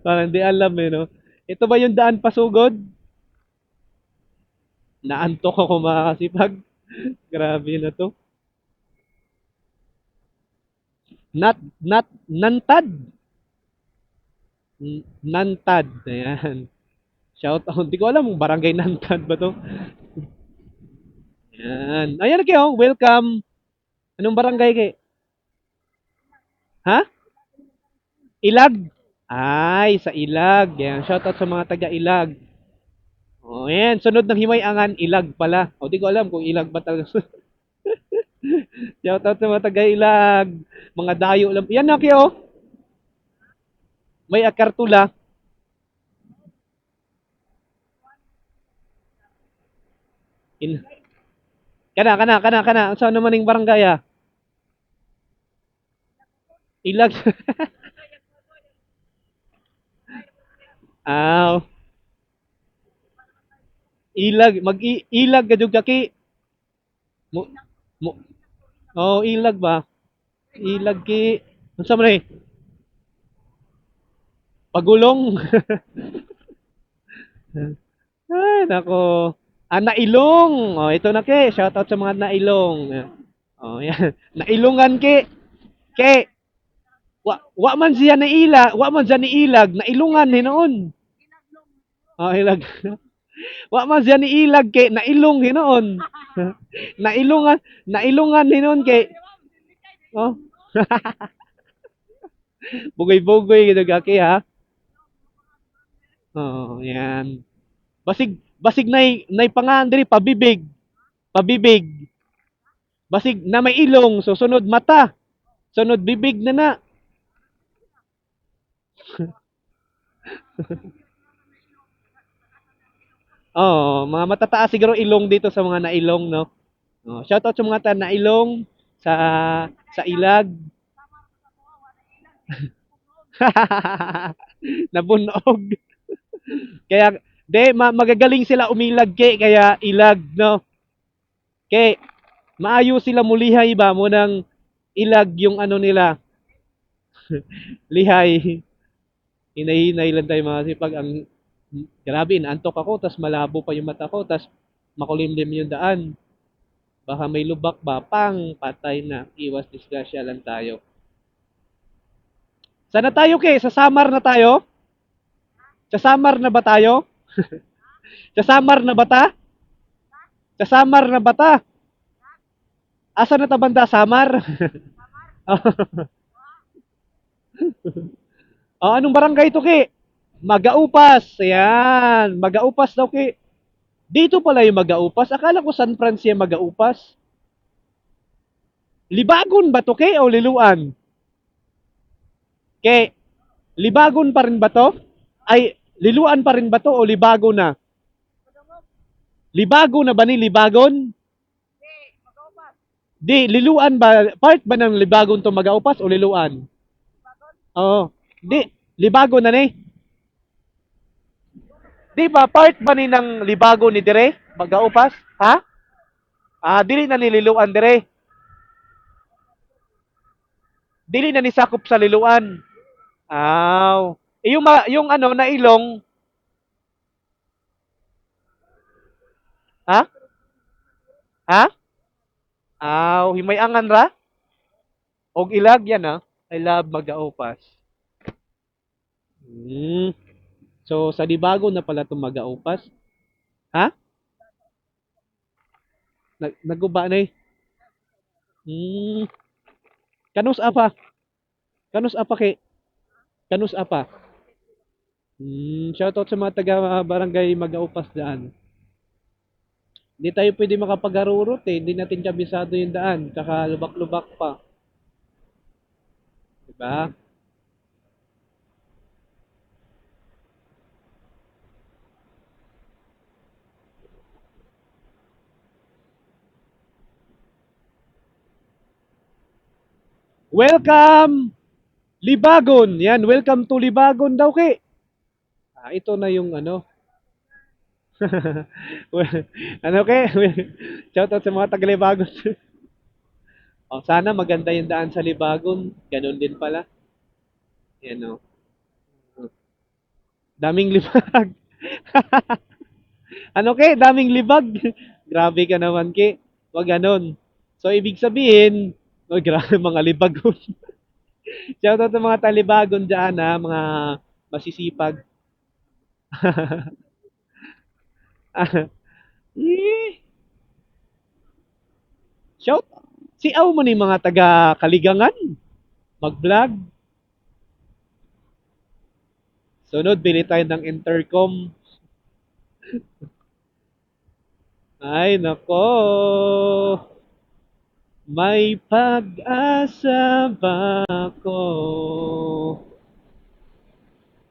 Parang di alam no. Ito ba yung daan pasugod? Naantok ako mga kasipag. Grabe na to. Nantad. Nantad. Ayan. Shout out. Hindi ko alam kung barangay Nantad ba to. Ayan. Ayan kayo. Welcome. Anong barangay kayo? Ha? Ilag? Ay, sa Ilag. Yan. Shout out sa mga taga Ilag. Oh, ayan. Sunod ng Himay-angan, Ilag pala. O, di ko alam kung Ilag ba talaga. Shout out sa mga taga Ilag. Mga dayo lang. Yan na kayo. May akartula. In kana. Saan naman yung barangay ah? Ilag. Ah, ilag. Mag-ilag gadug kaki. Mo, mo, oh, ilag ba? Ilag ki. Unsa man eh? Pagulong. Ay, nako. Ah, nailong. Oh, ito na ke. Shout out sa mga nailong. Oh, yan. Nailungan ke. Ke. Wa man siya na ila, wa man siya ni ilag, nailungan hinoon. Oh, ilag. Wa man siya ni ilag ke, nailong hinoon. Nailungan hinoon ke. Oh, bugoy-bugoy gid gaki ha. Oh, yan. Basig nay pangan diri pabibig. Pabibig. Basig na may ilong, so sunod mata. Sunod bibig na na. Oh, mga matataas siguro ilong dito sa mga nailong, no? Oh, shout out sa mga nailong sa ilag. Nabunog. Kaya magagaling sila umilag kaya ilag, no? Kaya maayo sila mulihay ba mo ng ilag yung ano nila. Lihay. Hinay-hinay lang tayo mga sipag. Grabe, inaantok ako, tas malabo pa yung mata ko, tas makulimlim yung daan. Baka may lubak ba, pang, patay na. Iwas disgrasya lang tayo. Saan na tayo, Ke? Sa Samar na tayo? Sa Samar na ba tayo? Sa Samar na ba ta? Sa Samar na ba ta? Asa na ta banda, Samar? Oh, anong barangay to, Ke? Magaupas. Ayan. Magaupas daw, Ke. Dito pala yung Magaupas. Akala ko San Francia Magaupas. Libagon ba to, Ke? O Liluan? Ke, libagon pa rin ba to? Ay, liluan pa rin ba to o libago na? Libago na ba ni libagon? Di, liluan ba? Part ba ng libagon to Magaupas o liluan? Oo. Di, libago na ni. Di ba, part ba ni ng libago ni dire? Magaupas? Ha? Ah, dili na ni liluan dire. Dili na ni sakop sa liluan. Aw. Eh, yung ano, na ilong, ha? Ha? Aw, himay-angan ra? Og ilag yan, ha? I love Magaupas. Hmm. So, sa Libago na pala itong Magaupas. Ha? Naguba na eh. Hmm. Kanus apa? Kanus apa ke? Kanus apa? Shoutout sa mga taga barangay Magaupas daan. Hindi tayo pwede makapag-arurot eh. Hindi natin kabisado yung daan. Tsaka lubak-lubak pa. Diba? Welcome! Libagon! Yan, welcome to Libagon daw ke. Ah, ito na yung ano. Ano ke? Shoutout sa mga taga-Libagon. Oh, sana maganda yung daan sa Libagon. Ganun din pala. Yan o. Daming libag. Ano ke? Daming libag. Grabe ka naman ke. Wag ganon. So, ibig sabihin, oh, grabe mga libagon. Shoutout sa mga talibagon dyan ha, mga masisipag. Eh, shout si aw mo ni mga taga Kaligangan mag-vlog. Sunod bili tayo ng intercom. Ay nako. May pag-asa ba ako?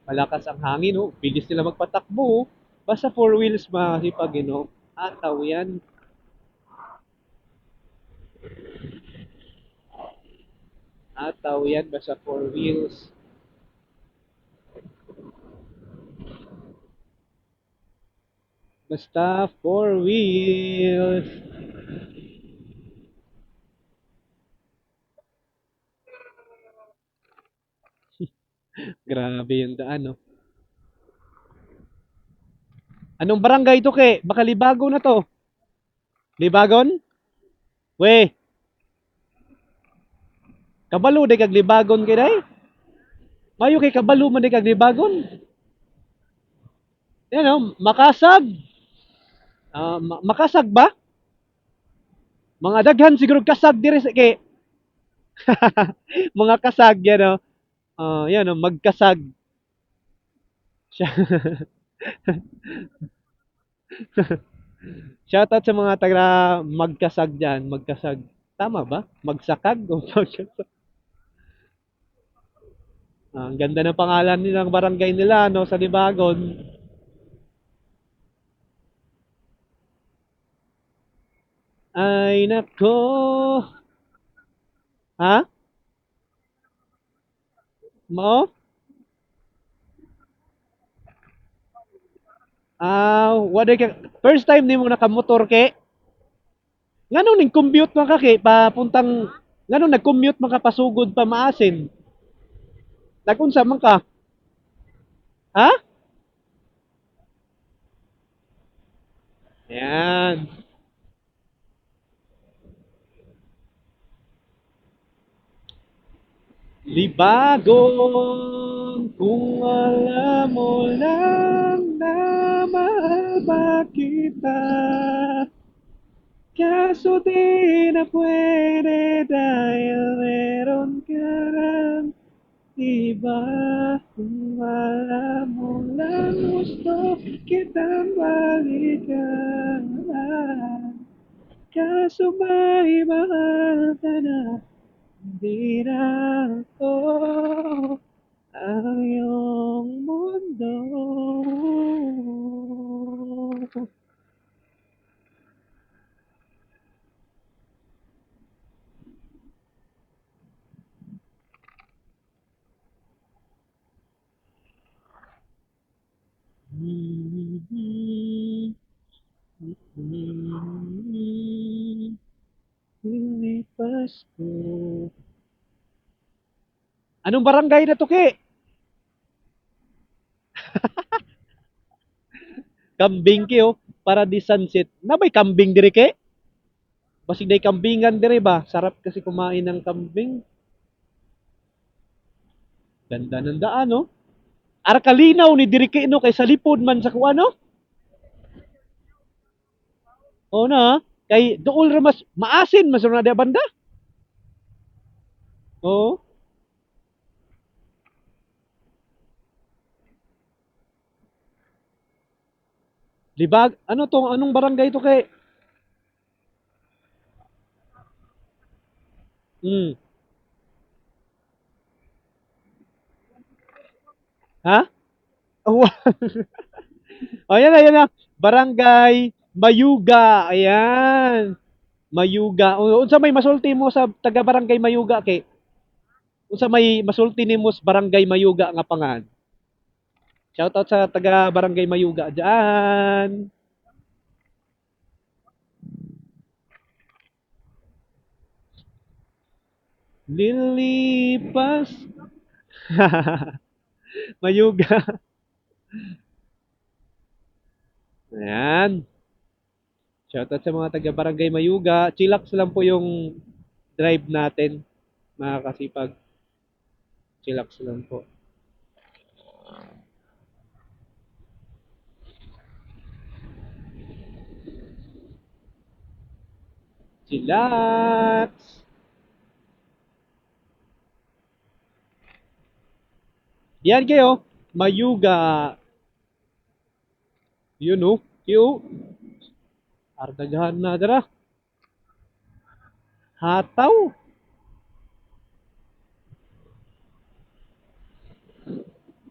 Malakas ang hangin, oh. Bilis nila magpatakbo, oh. Basta four wheels makasipag, no? Ataw yan. Ataw yan, basta four wheels. Basta four wheels. Grabe yung daan, no? Anong barangay to, ke? Baka Libago na to. Libagon? We, kabalo de kag Libagon kay day? Mayo kay kabalo man de kag Libagon. Yan, no? Makasag. Makasag ba? Mga daghan siguro kasag diri sa kay mga kasag yan, no? Yan, no? Magkasag. Siya. Shoutout sa mga taga magkasag dyan. Magkasag. Tama ba? Magsakag o magkasag? Ang ganda ng pangalan nilang barangay nila, no? Sa Libagon. Ay, nako. Ha? Mo? Wala ka. First time nimo nakamotor ke? Ngano ning commute man ka ke papuntang ngano nag-commute man ka pasugod pa maasin? Nagunsa man ka? Ha? Ayan. Libagon, kung alam mo lang na mahal ba kita. Kaso di na pwede dahil meron ka ng iba. Kung alam mo lang gusto kitang balikan. Kaso may mahal ka na, hindi na ako ang iyong mundo. Lilipas ko. Anong barangay na to, ke? Kambing ke, oh. Para di sunset. Nabay kambing diri, ke? Basig day kambingan diri ba? Sarap kasi kumain ng kambing. Ganda ng daan, no? Ara kalinaw ni diri ke, no? Kay sa lipod man sa kuano. O na, kay dool ra mas maasin mas na di banda. Oo. Libag, ano to? Anong barangay to, kay? Hmm. Ha? Oh, ayan na, ayan na. Barangay Mayuga. Ayan. Mayuga. Unsa may masulti mo sa taga Barangay Mayuga, kay? Unsa may masulti nimo sa Barangay Mayuga nga pangan? Shoutout sa taga Barangay Mayuga diyan. Lilipas. Mayuga. Ayan. Shoutout sa mga taga Barangay Mayuga. Chillax lang po yung drive natin, mga kasipag. Chillax lang po. Relax. Yan kayo. Mayuga. Yun oh. Yo. Ardagahan na dara. Hataw.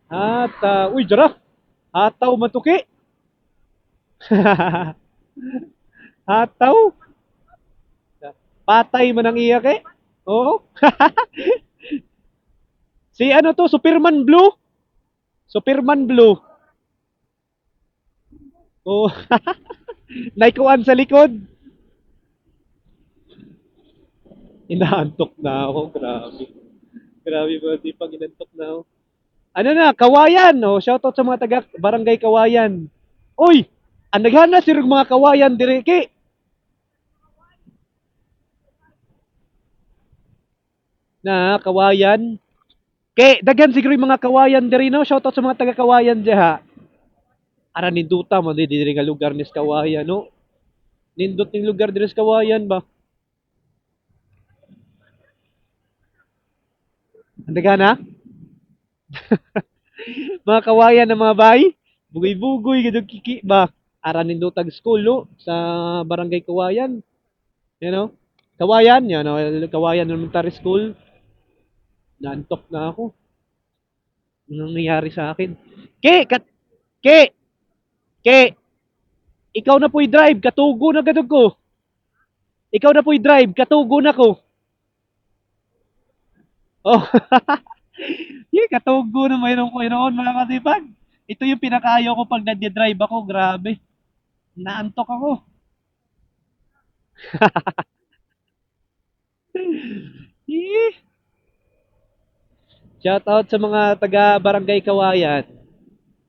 Hataw. Uy, dara. Hataw matuki. Hataw. Patay man ang iyak eh. Oo. Si ano to, Superman Blue? Superman Blue. Oh, naikuan sa likod. Inaantok na ako, grabe. Grabe ba, di pag inantok na ako. Ano na, Kawayan. Oh, shoutout sa mga taga Barangay Kawayan. Uy, ang naghana sir mga Kawayan dire ki. Na Kawayan. Ke, daghan siguro yung mga Kawayan dire no. Shoutout sa mga taga Kawayan diha. Ara ninduta mo di dire nga lugar ni Kawayan no. Nindot ning lugar dire sa Kawayan ba? Ang naghana? Mga Kawayan na mga bay. Bugoy-bugoy gidug kiki ba? Ara nindutag school no sa Barangay Kawayan. You know? Kawayan, yan, no? Kawayan Elementary School. Naantok na ako. Anong nangyari sa akin? Ke, ke, ikaw na po'y drive, katugo na gadog ko. Ikaw na po'y drive, katugo na ko. Oh, katugo na mayroon ko yun mga kasipag. Ito yung pinakayo ko pag nag-drive ako, grabe. Naantok ako. Eh, shout out sa mga taga Barangay Kawayan.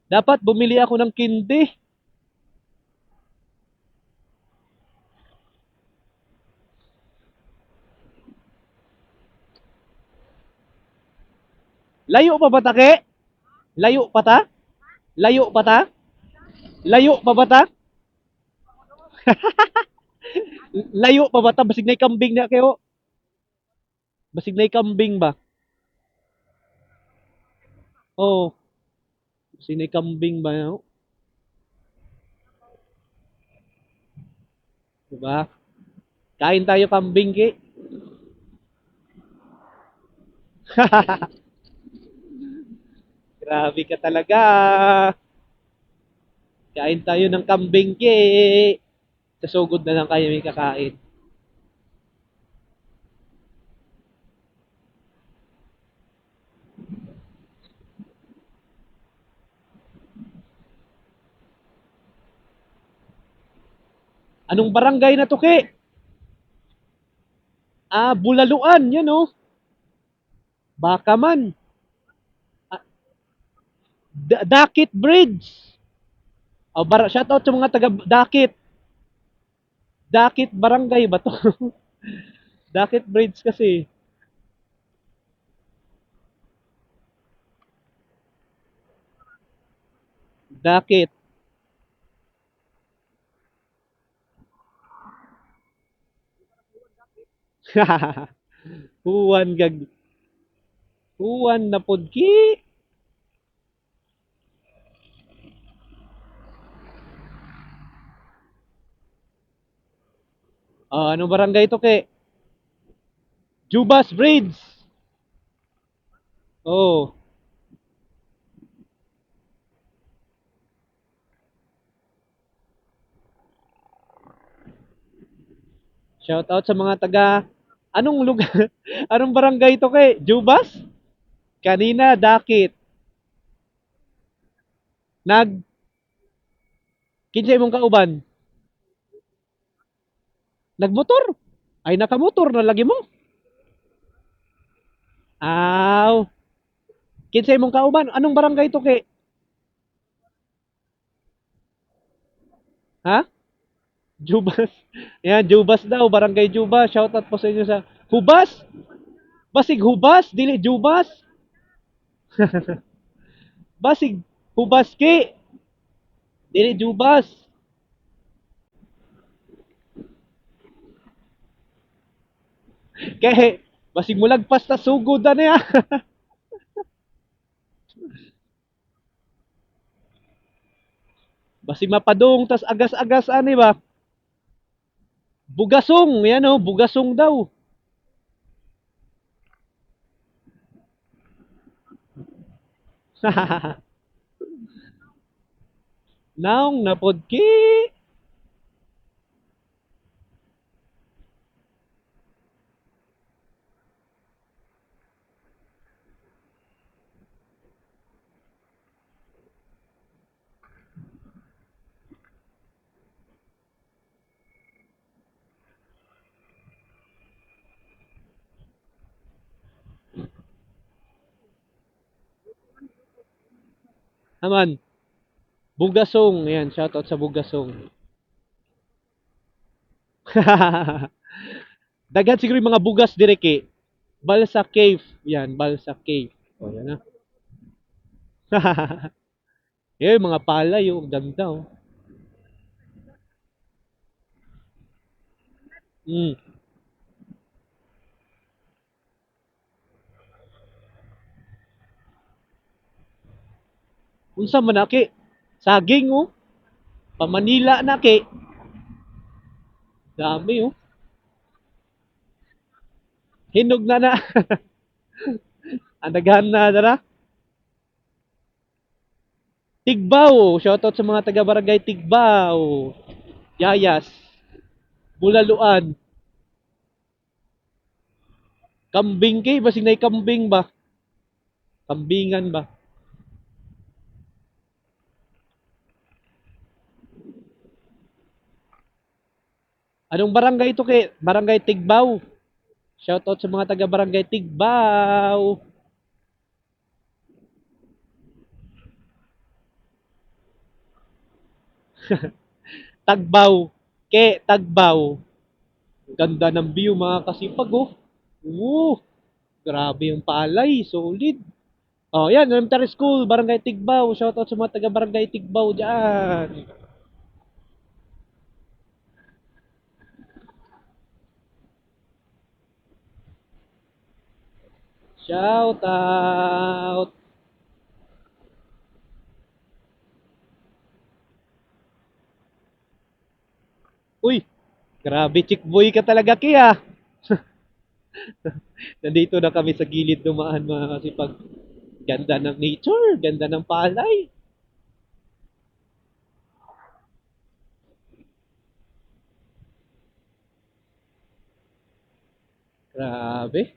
Dapat bumili ako ng kindi. Layo pa ba take? Layo pa ta? Layo pa ta? Layo pa ba ta? Layo pa ba ta? Basig na kambing na kayo. Basig na kambing ba? Oo. Oh, basig na kambing ba? No? Diba? Kain tayo kambing ki. Grabe ka talaga. Kain tayo ng kambing ki. Sa sugod na lang kayo may kakain. Anong barangay na to ki? Ah, Bulaluan, yan oh. Baka man. Ah, Dakit Bridge. Oh, shout out sa mga taga Dakit. Dakit Barangay ba to? Dakit Bridge kasi. Dakit. Huwan gag. Huwan na pod ki. Ah, anong barangay to ke? Jubas Bridge. Oh. Shout out sa mga taga anong lugar? Anong barangay to ke? Jubas? Kanina Dakit. Nag kinsay mong kauban? Nagmotor? Ay nakamotor na lagi mo. Aw. Kinsay mong kauban? Anong barangay to ke? Ha? Jubas. Yan, Jubas daw, Barangay Jubas. Shout out po sa inyo sa Hubas. Basig Hubas, dili Jubas. Basig Hubas ki, dili Jubas. Kaya, basig mo lagpas ta sugod na niya. Basig mapadong, tas agas-agas, ani ba? Bugasong, yan o, bugasong daw. Naong napodki. Naman, bugasong, yan, shoutout sa bugasong. Daghan siguro yung mga bugas direke. Balsa Cave, yan, Balsa Cave. O, yan na. Yung mga palay, yung ganda, oh. Mm. Unsa man naki? Saging, oh. Pamanila na ki. Dami, oh. Hinog na na. Ang daghan na dara. Tigbaw, shoutout sa mga taga Barangay Tigbaw. Yayas, Bulaluan, Kambing kay basig nay kambing ba? Kambingan ba? Anong barangay ito kay? Barangay Tigbaw. Shoutout sa mga taga Barangay Tigbaw. Tagbaw. Tagbaw. Ganda ng view mga kasipag oh. Grabe yung palay, solid. Oh, yan, elementary school, Barangay Tigbaw. Shoutout sa mga taga Barangay Tigbaw diyan. Shout out. Uy, grabe chick boy ka talaga Kia. Nandito na kami sa gilid dumaan mga kasipag. Ganda ng nature, ganda ng palay. Grabe.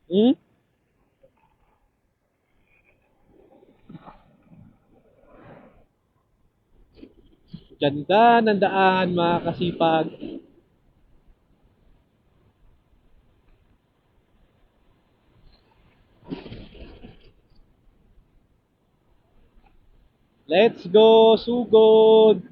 Hmm? Ganda ng daan mga kasipag. Let's go, sugod.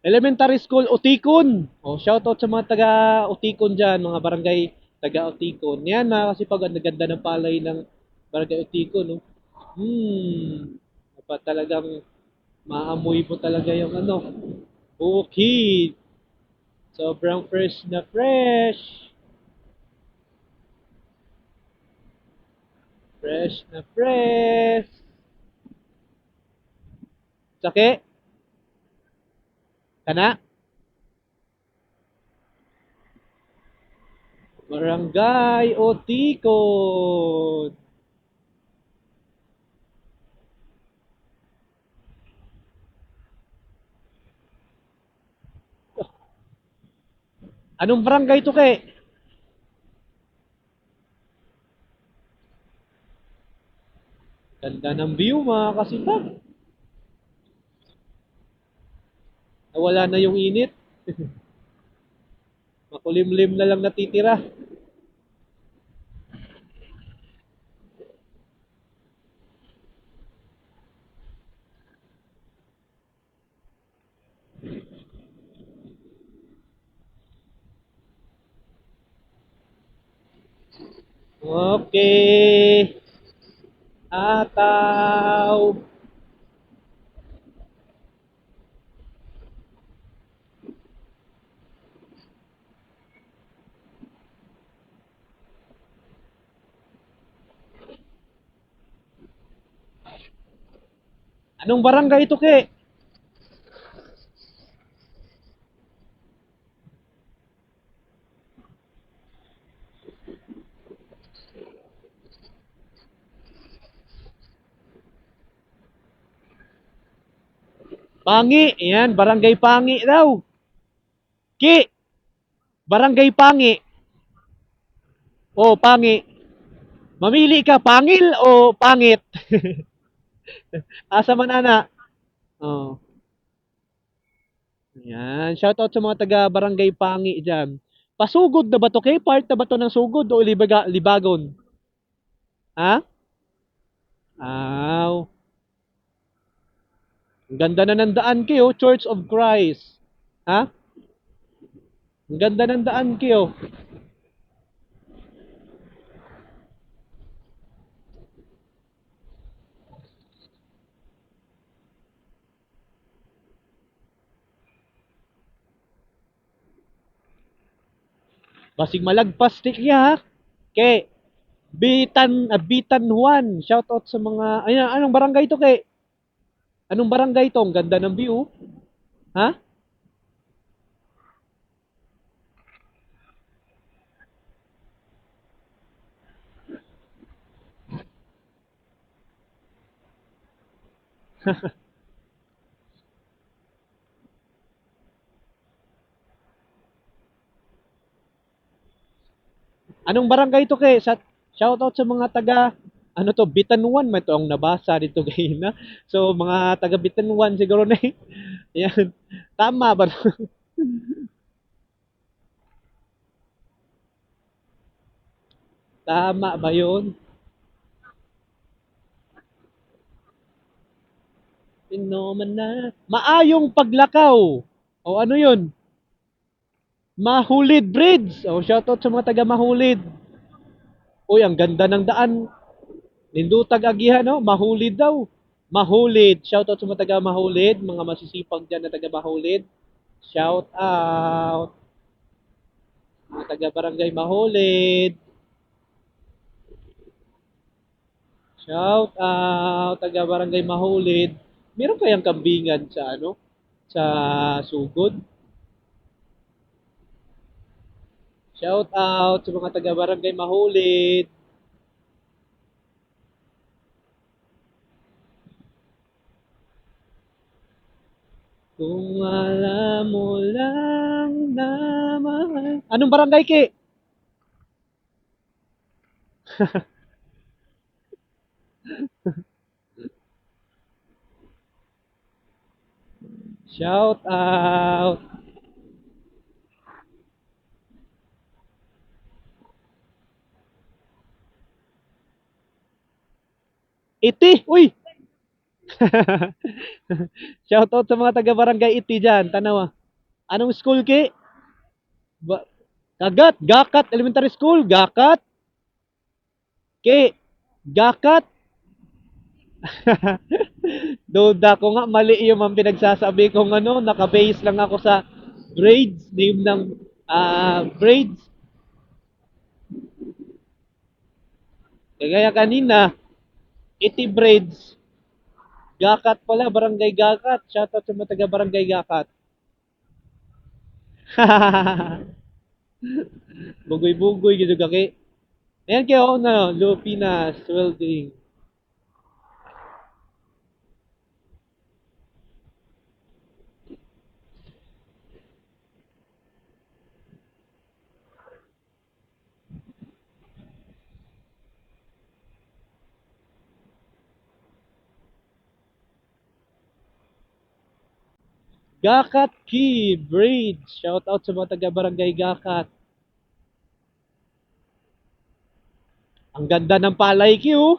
Elementary School, Utikon. Oh, shoutout sa mga taga Utikon dyan, mga barangay taga Utikon. Yan mga kasipag, ang ganda ng palay ng barangay Utikon. No? Talagang maamoy mo talaga yung ano, bukid. Sobrang fresh na fresh. Fresh na fresh. Sake? Kana? Barangay Otikon. Anong barangay to kay? Ganda ng view mga kasipag. Nawala na yung init. Makulimlim na lang natitira. Okay. Ataw. Anong barangay ito, Ke? Pangi. Ayan, barangay Pangi daw. Ki, barangay Pangi. O, Pangi. Mamili ka, pangil o pangit? Asa man ana? Oh. Ayan, shoutout sa mga taga barangay Pangi dyan. Pasugod na ba to, Ke? Part na ba to ng sugod o libagon? Ha? Aw. Ang ganda na ng daan, Ke, oh. Church of Christ. Ha? Ang ganda ng daan, Ke, oh. Basig malagpas tik niya, ha? Ke, Bitan Juan. Shoutout sa mga, ayun, anong barangay to, Ke? Anong barangay to? Ang ganda ng view. Ha? Anong barangay to, Ke? Shoutout sa mga taga, ano to, Bitanuan, may to ang nabasa dito kayo na. So, mga taga Bitanuan siguro na eh. Yan. Tama ba? Tama ba yun? Pinoman na. Maayong paglakaw. O ano yun? Mahulid Bridge. O shoutout sa mga taga Mahulid. Uy, ang ganda ng daan. Nindutag agihan, no? Mahulid daw. Mahulid. Shoutout sa mga taga Mahulid. Mga masisipag dyan na taga Mahulid. Shout out. Mga taga Barangay Mahulid. Shout out. Taga Barangay Mahulid. Meron kayang kambingan sa ano? Sa Sugod? Shout out sa mga taga Barangay Mahulid. Kung alam mo lang na mahal. Anong barangay, Ki? Shout out. Iti, uy! Shout out sa mga taga Barangay Iti dyan. Tanawa. Anong school, Ki? Ba Kagat, Gakat Elementary School, Gakat. Ki, Gakat. Duda ko nga, mali yung mga pinagsasabi kong ano, nakabase lang ako sa grades, name ng grades. Kagaya kanina, Iti Braids, Gakat pala, Barangay Gakat. Shoutout sa mga taga Barangay Gakat. Bugoy-bugoy, gitu kaki. Ayan kayo na, Lupinas Welding. Gakat Key Bridge. Shout out sa mga taga Barangay Gakat. Ang ganda ng palay Q.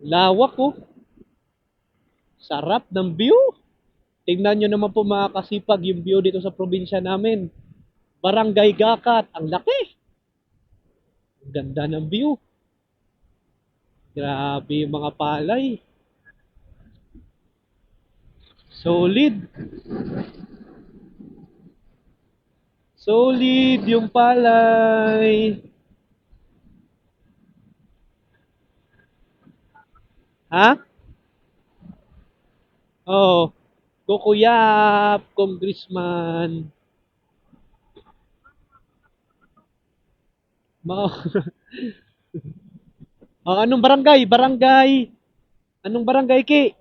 Lawak oh. Sarap ng view. Tingnan nyo naman po mga kasipag yung view dito sa probinsya namin. Barangay Gakat. Ang laki. Ang ganda ng view. Grabe yung mga palay. Solid. Solid yung palay. Ha? Oh, Kukuyap, Congressman. Ma anong barangay? Anong barangay, Ki?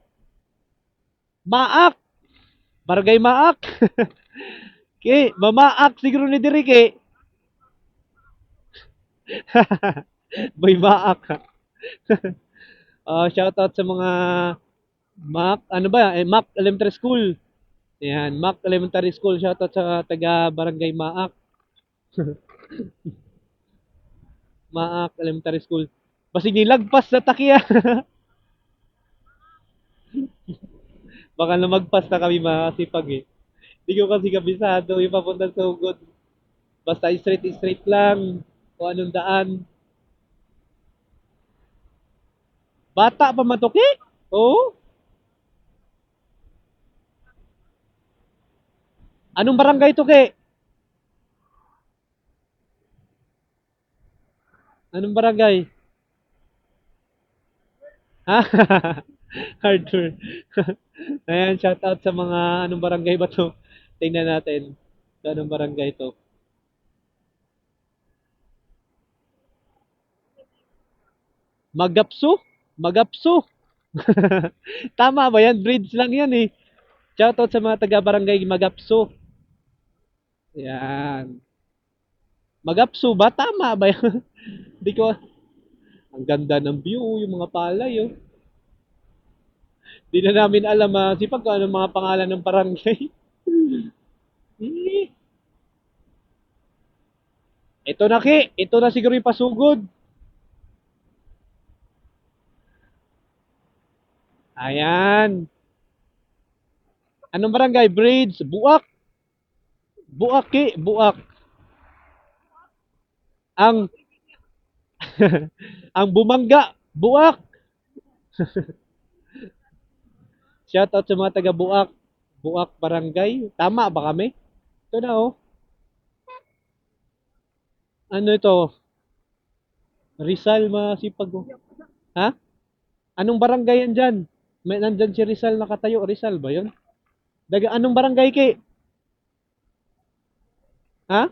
Maak. Barangay Maak. Ki, mamaak siguro ni diri, Ki. May Maak. Shoutout sa mga Mac, ano ba? Mac Elementary School. Ayan, Mac Elementary School. Shoutout sa taga Barangay Maak. Maak Elementary School. Basig nilagpas sa takiya. Baka lumagpas na kami makasipag eh. Hindi ko kasi kabisado yung papunta sa Ugod. Basta straight lang. O anong daan. Bata pa matuki? Oo. Anong barangay to, Ke? Anong barangay? Ha? Hardware. Ayan, shoutout sa mga anong barangay ba to? Tingnan natin. So, anong barangay to? Magapso? Magapso? Tama ba yan? Bridge lang yan eh. Shoutout sa mga taga-barangay Magapso. Yan. Magapso ba? Tama ba yan? Hindi ko... Ang ganda ng view, yung mga palay, oh. Di na namin alam, sipag ko anong mga pangalan ng barangay. Eh. Ito na, Ki. Ito na siguro yung pasugod. Ayan. Anong barangay? Bridge. Buak. Buak, Ki. Buak. Ang ang bumangga. Buak. Shoutout sa mga taga Buak. Buak Barangay. Tama ba kami? Ito na, oh. Ano ito? Rizal, masipag, oh. Ha? Anong barangay yan dyan? May nandyan si Rizal nakatayo. Rizal ba yun? Anong barangay, Ki? Ha?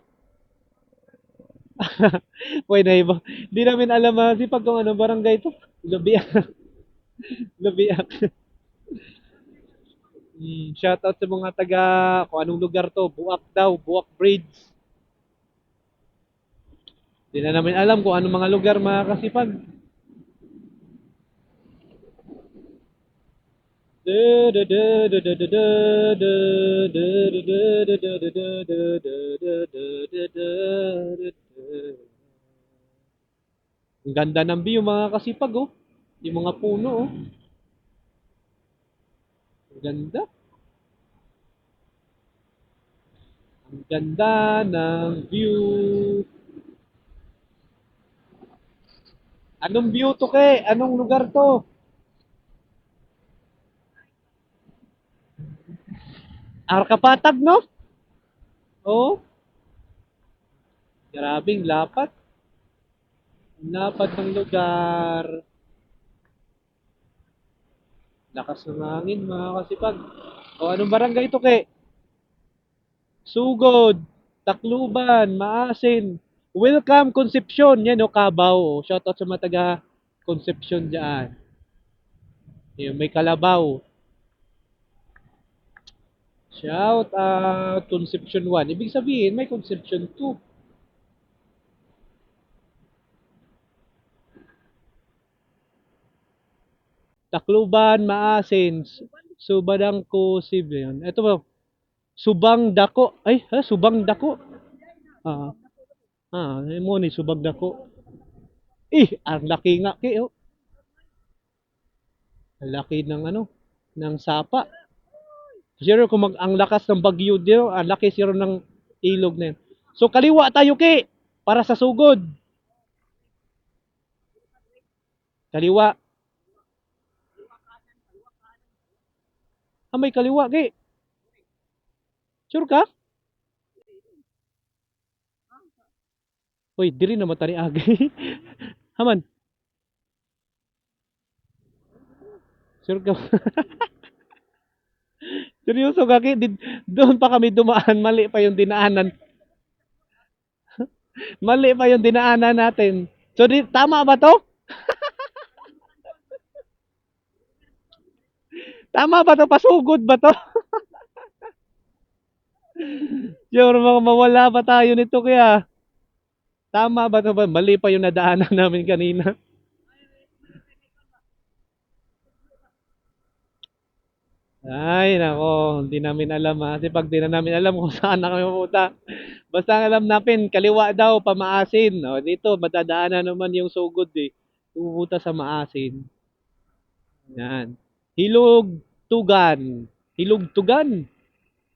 Wait na iba. Hindi namin alam, sipag kung anong barangay to. Lubiak. Lubiak. Shoutout sa mga taga, kung anong lugar to. Buak daw. Buak Bridge. Hindi na namin alam kung anong mga lugar, mga kasipag. Ang ganda ng view, mga kasipag, oh. Yung mga puno, oh. Ang ganda. Ang ganda ng view. Anong view to, Ke? Anong lugar to? Arkapatag, no? Oo. Grabing lapat. Lapat ng lugar. Lakas ng hangin, mga kasipag. O, anong barangay to, Ke? Sugod, Tacloban, Maasin. Welcome, Concepcion. Yan, o, Cabaw. O, shoutout sa mga taga Concepcion dyan. Yan, may Kalabaw. Shout out, Concepcion 1. Ibig sabihin, may Concepcion 2. Tacloban, Maasin, Subadangko, Sibian. Ito ba? Subang Dako. Ay, Subang Dako. Ah, mo ni Subang Dako. Ang laki nga kayo. Ang laki ng ano, ng sapa. Siguro kung ang lakas ng bagyo dito, ang laki siguro ng ilog na yun. So kaliwa tayo, Ki, para sa sugod. Kaliwa. Ah, may kaliwa, kay. Sure ka? Uy, diri naman tani agi. Haman, sure ka? Seryoso ka, kay. Doon pa kami dumaan, mali pa yung dinaanan. Mali pa yung dinaanan natin. So, tama ba to? Tama ba to? Pasugod ba to? Sure, mawala ba tayo nito kaya? Tama ba to ba? Mali pa yung nadaanan namin kanina. Ay, nako, hindi namin alam ha. Kasi pag di na namin alam kung saan na kami pupunta. Basta ang alam namin, kaliwa daw, pamaasin. O, dito, madadaanan naman yung sugod eh. Pupunta sa maasin. Yan. Hilog Tugan. Hilog Tugan.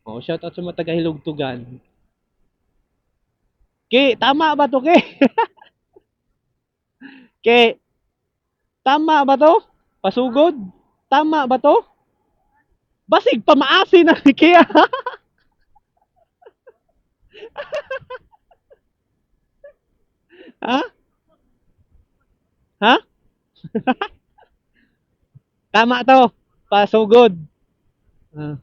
O, shout out sa mga taga Hilog Tugan. Ke, tama ba to, Ke? Ke, tama ba to? Pasugod? Tama ba to? Basig pamaasin na ni Ke. Ha? Ha? Tama to. Pasugod. Ah.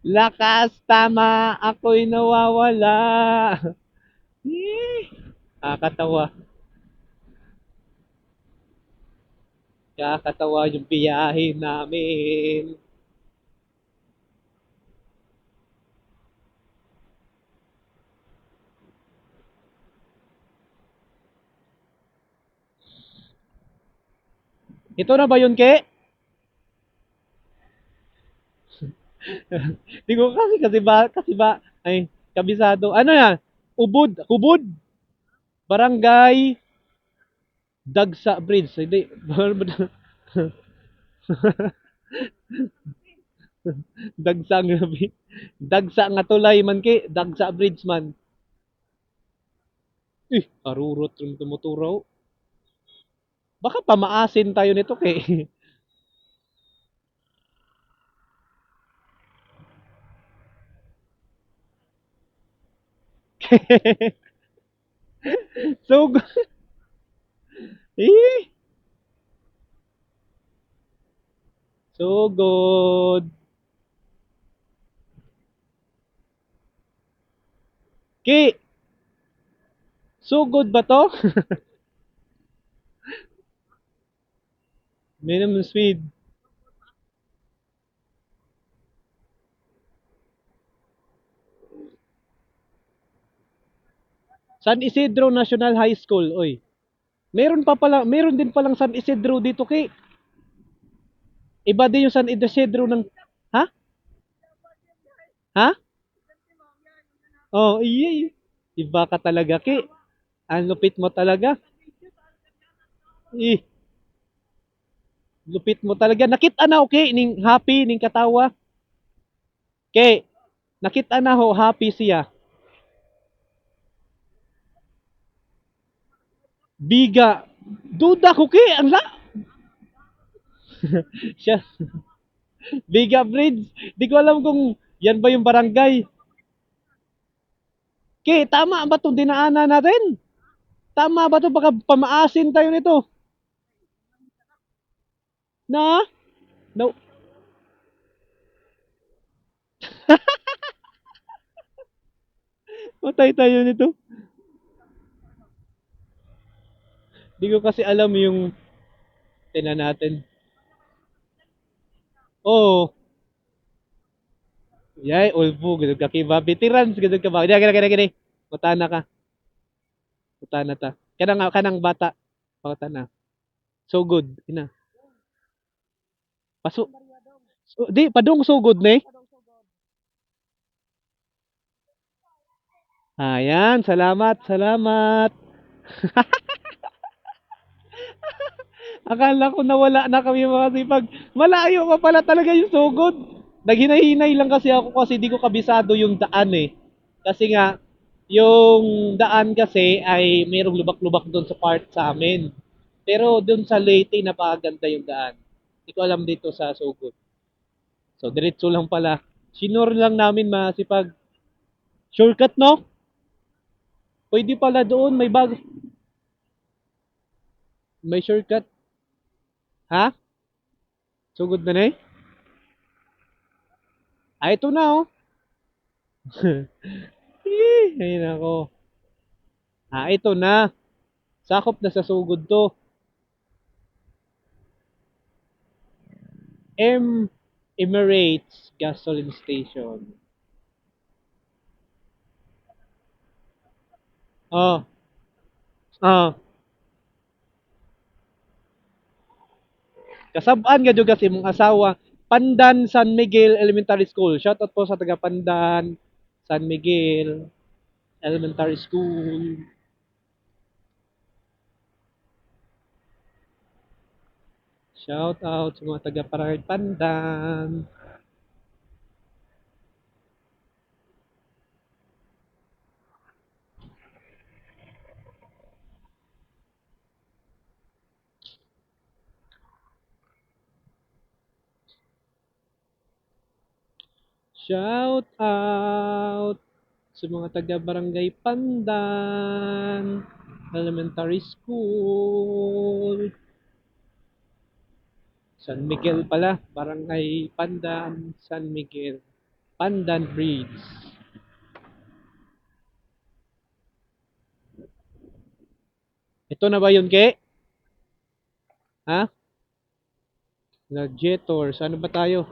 Lakas, tama, ako'y nawawala. Eh, Kakatawa. Kakatawa yung biyahe namin. Ito na ba yun, Ke? Di ko ay, kabisado. Ano yan? Hubod, barangay, Dagsa Bridge. Hindi, Dagsa nga, Dagsa nga tulay man, Ke. Dagsa Bridge man. Arurot yung tumuturaw. Baka pamaasin tayo nito, Ke. So, eh, so good. Ki, so good ba to? Minimum speed. San Isidro National High School, oy. Meron din palang San Isidro dito, Ki. Iba din yung San Isidro ng, ha? Ha? Oh, iya. Iba ka talaga, Ki. Ang lupit mo talaga. Eh, lupit mo talaga. Nakita na, okay, ning happy, ning katawa. Ki, nakita na ho, happy siya. Biga. Duda ko, Ki. Ang siya. Biga Bridge. Di ko alam kung yan ba yung barangay. Ki, tama ba itong dinaanan natin? Tama ba ito? Baka pamaasin tayo nito. Na? No. Matay tayo nito. Di ko kasi alam yung tina natin. Oo. Yay, ulbo. Gano'n ka kiba. Veterans. Gano'n ka ba? Gini. Mutana ka. Mutana ta. Kanang bata. Mutana. So good. Ina. Paso. Di, padung so good ne. Ayan. Salamat. Akala ko nawala na kami mga sipag. Malayo pa pala talaga yung sugod. Naghinay-hinay lang kasi ako kasi di ko kabisado yung daan eh. Kasi nga, yung daan kasi ay mayroong lubak-lubak doon sa part sa amin. Pero dun sa Leyte, napakaganda yung daan. Hindi ko alam dito sa Sugod. So, diretso lang pala. Sinur lang namin masipag. Shortcut, no? Pwede pala doon, may bag. May shortcut. Ha? Sugod na na eh? Ah, ito na, oh. Ay, nako. Ah, ito na. Sakop na sa Sugod to. M. Emirates Gasoline Station. Oh, oh. Kasabaan nga jud kasi mong asawa. Pandan San Miguel Elementary School. Shoutout po sa taga Pandan San Miguel Elementary School. Shout out sa mga taga Parahit Pandan. Shout out sa mga taga Barangay Pandan Elementary School. San Miguel pala, Barangay Pandan, San Miguel, Pandan Bridge. Ito na ba yun, Ke? Ha? Gladiator. Saan ba tayo?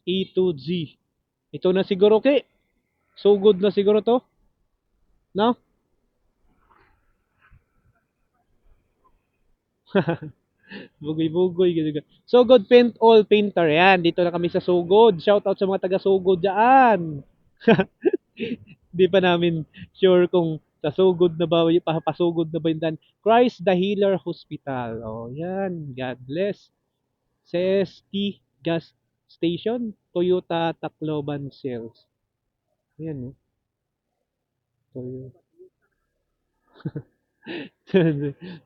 E2Z. Ito na siguro, Ke. So good na siguro to. No? Bugoy-bugoy. Ganyan. So good paint all painter. Yan. Dito na kami sa Sugod. Shout out sa mga taga Sugod dyan. Di pa namin sure kung sa Sugod na ba, papasugod na ba yun dan. Christ the Healer Hospital. Oh, yan. God bless. CST Gas Station. Toyota Tacloban Sales. Yan, no? Toyota.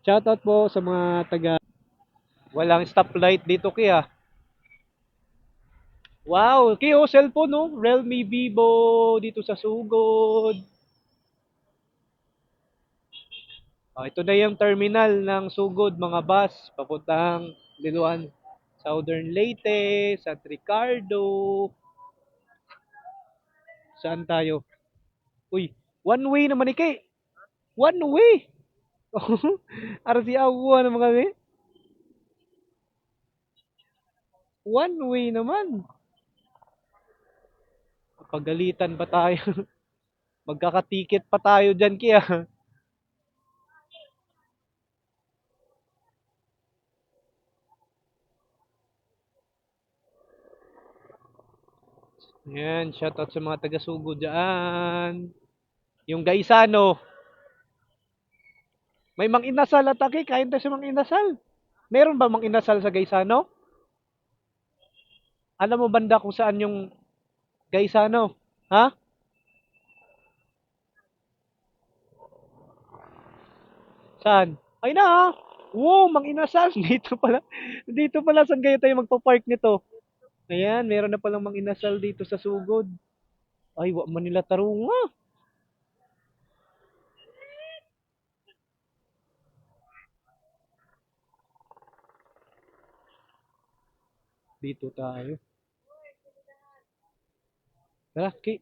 Shout out po sa mga taga walang stoplight dito kaya. Wow, kayo cellphone no? Realme Vivo dito sa Sugod. Oh, ito na yung terminal ng Sugod, mga bus papuntang Liloan, Southern Leyte, San Ricardo. Saan tayo? Uy, one way naman ni Kay. One way. Ara si Awa naman kami. One way naman. Pagalitan pa tayo. Magkakatiket pa tayo dyan kaya. Yan, shoutout sa mga taga-Sugo dyan. Yung Gaisano, may mang inasal at aki, kain tayo sa mang inasal. Meron ba mang inasal sa Gaisano? Alam mo banda kung saan yung Gaisano? Ha? Saan? Ay na ha? Wow, mang inasal. Dito pala. Dito pala saan kayo tayo magpa-park nito? Ayan, meron na palang mang inasal dito sa Sugod. Ay, wa man nila tarunga. Dito tayo. Tara, Ki.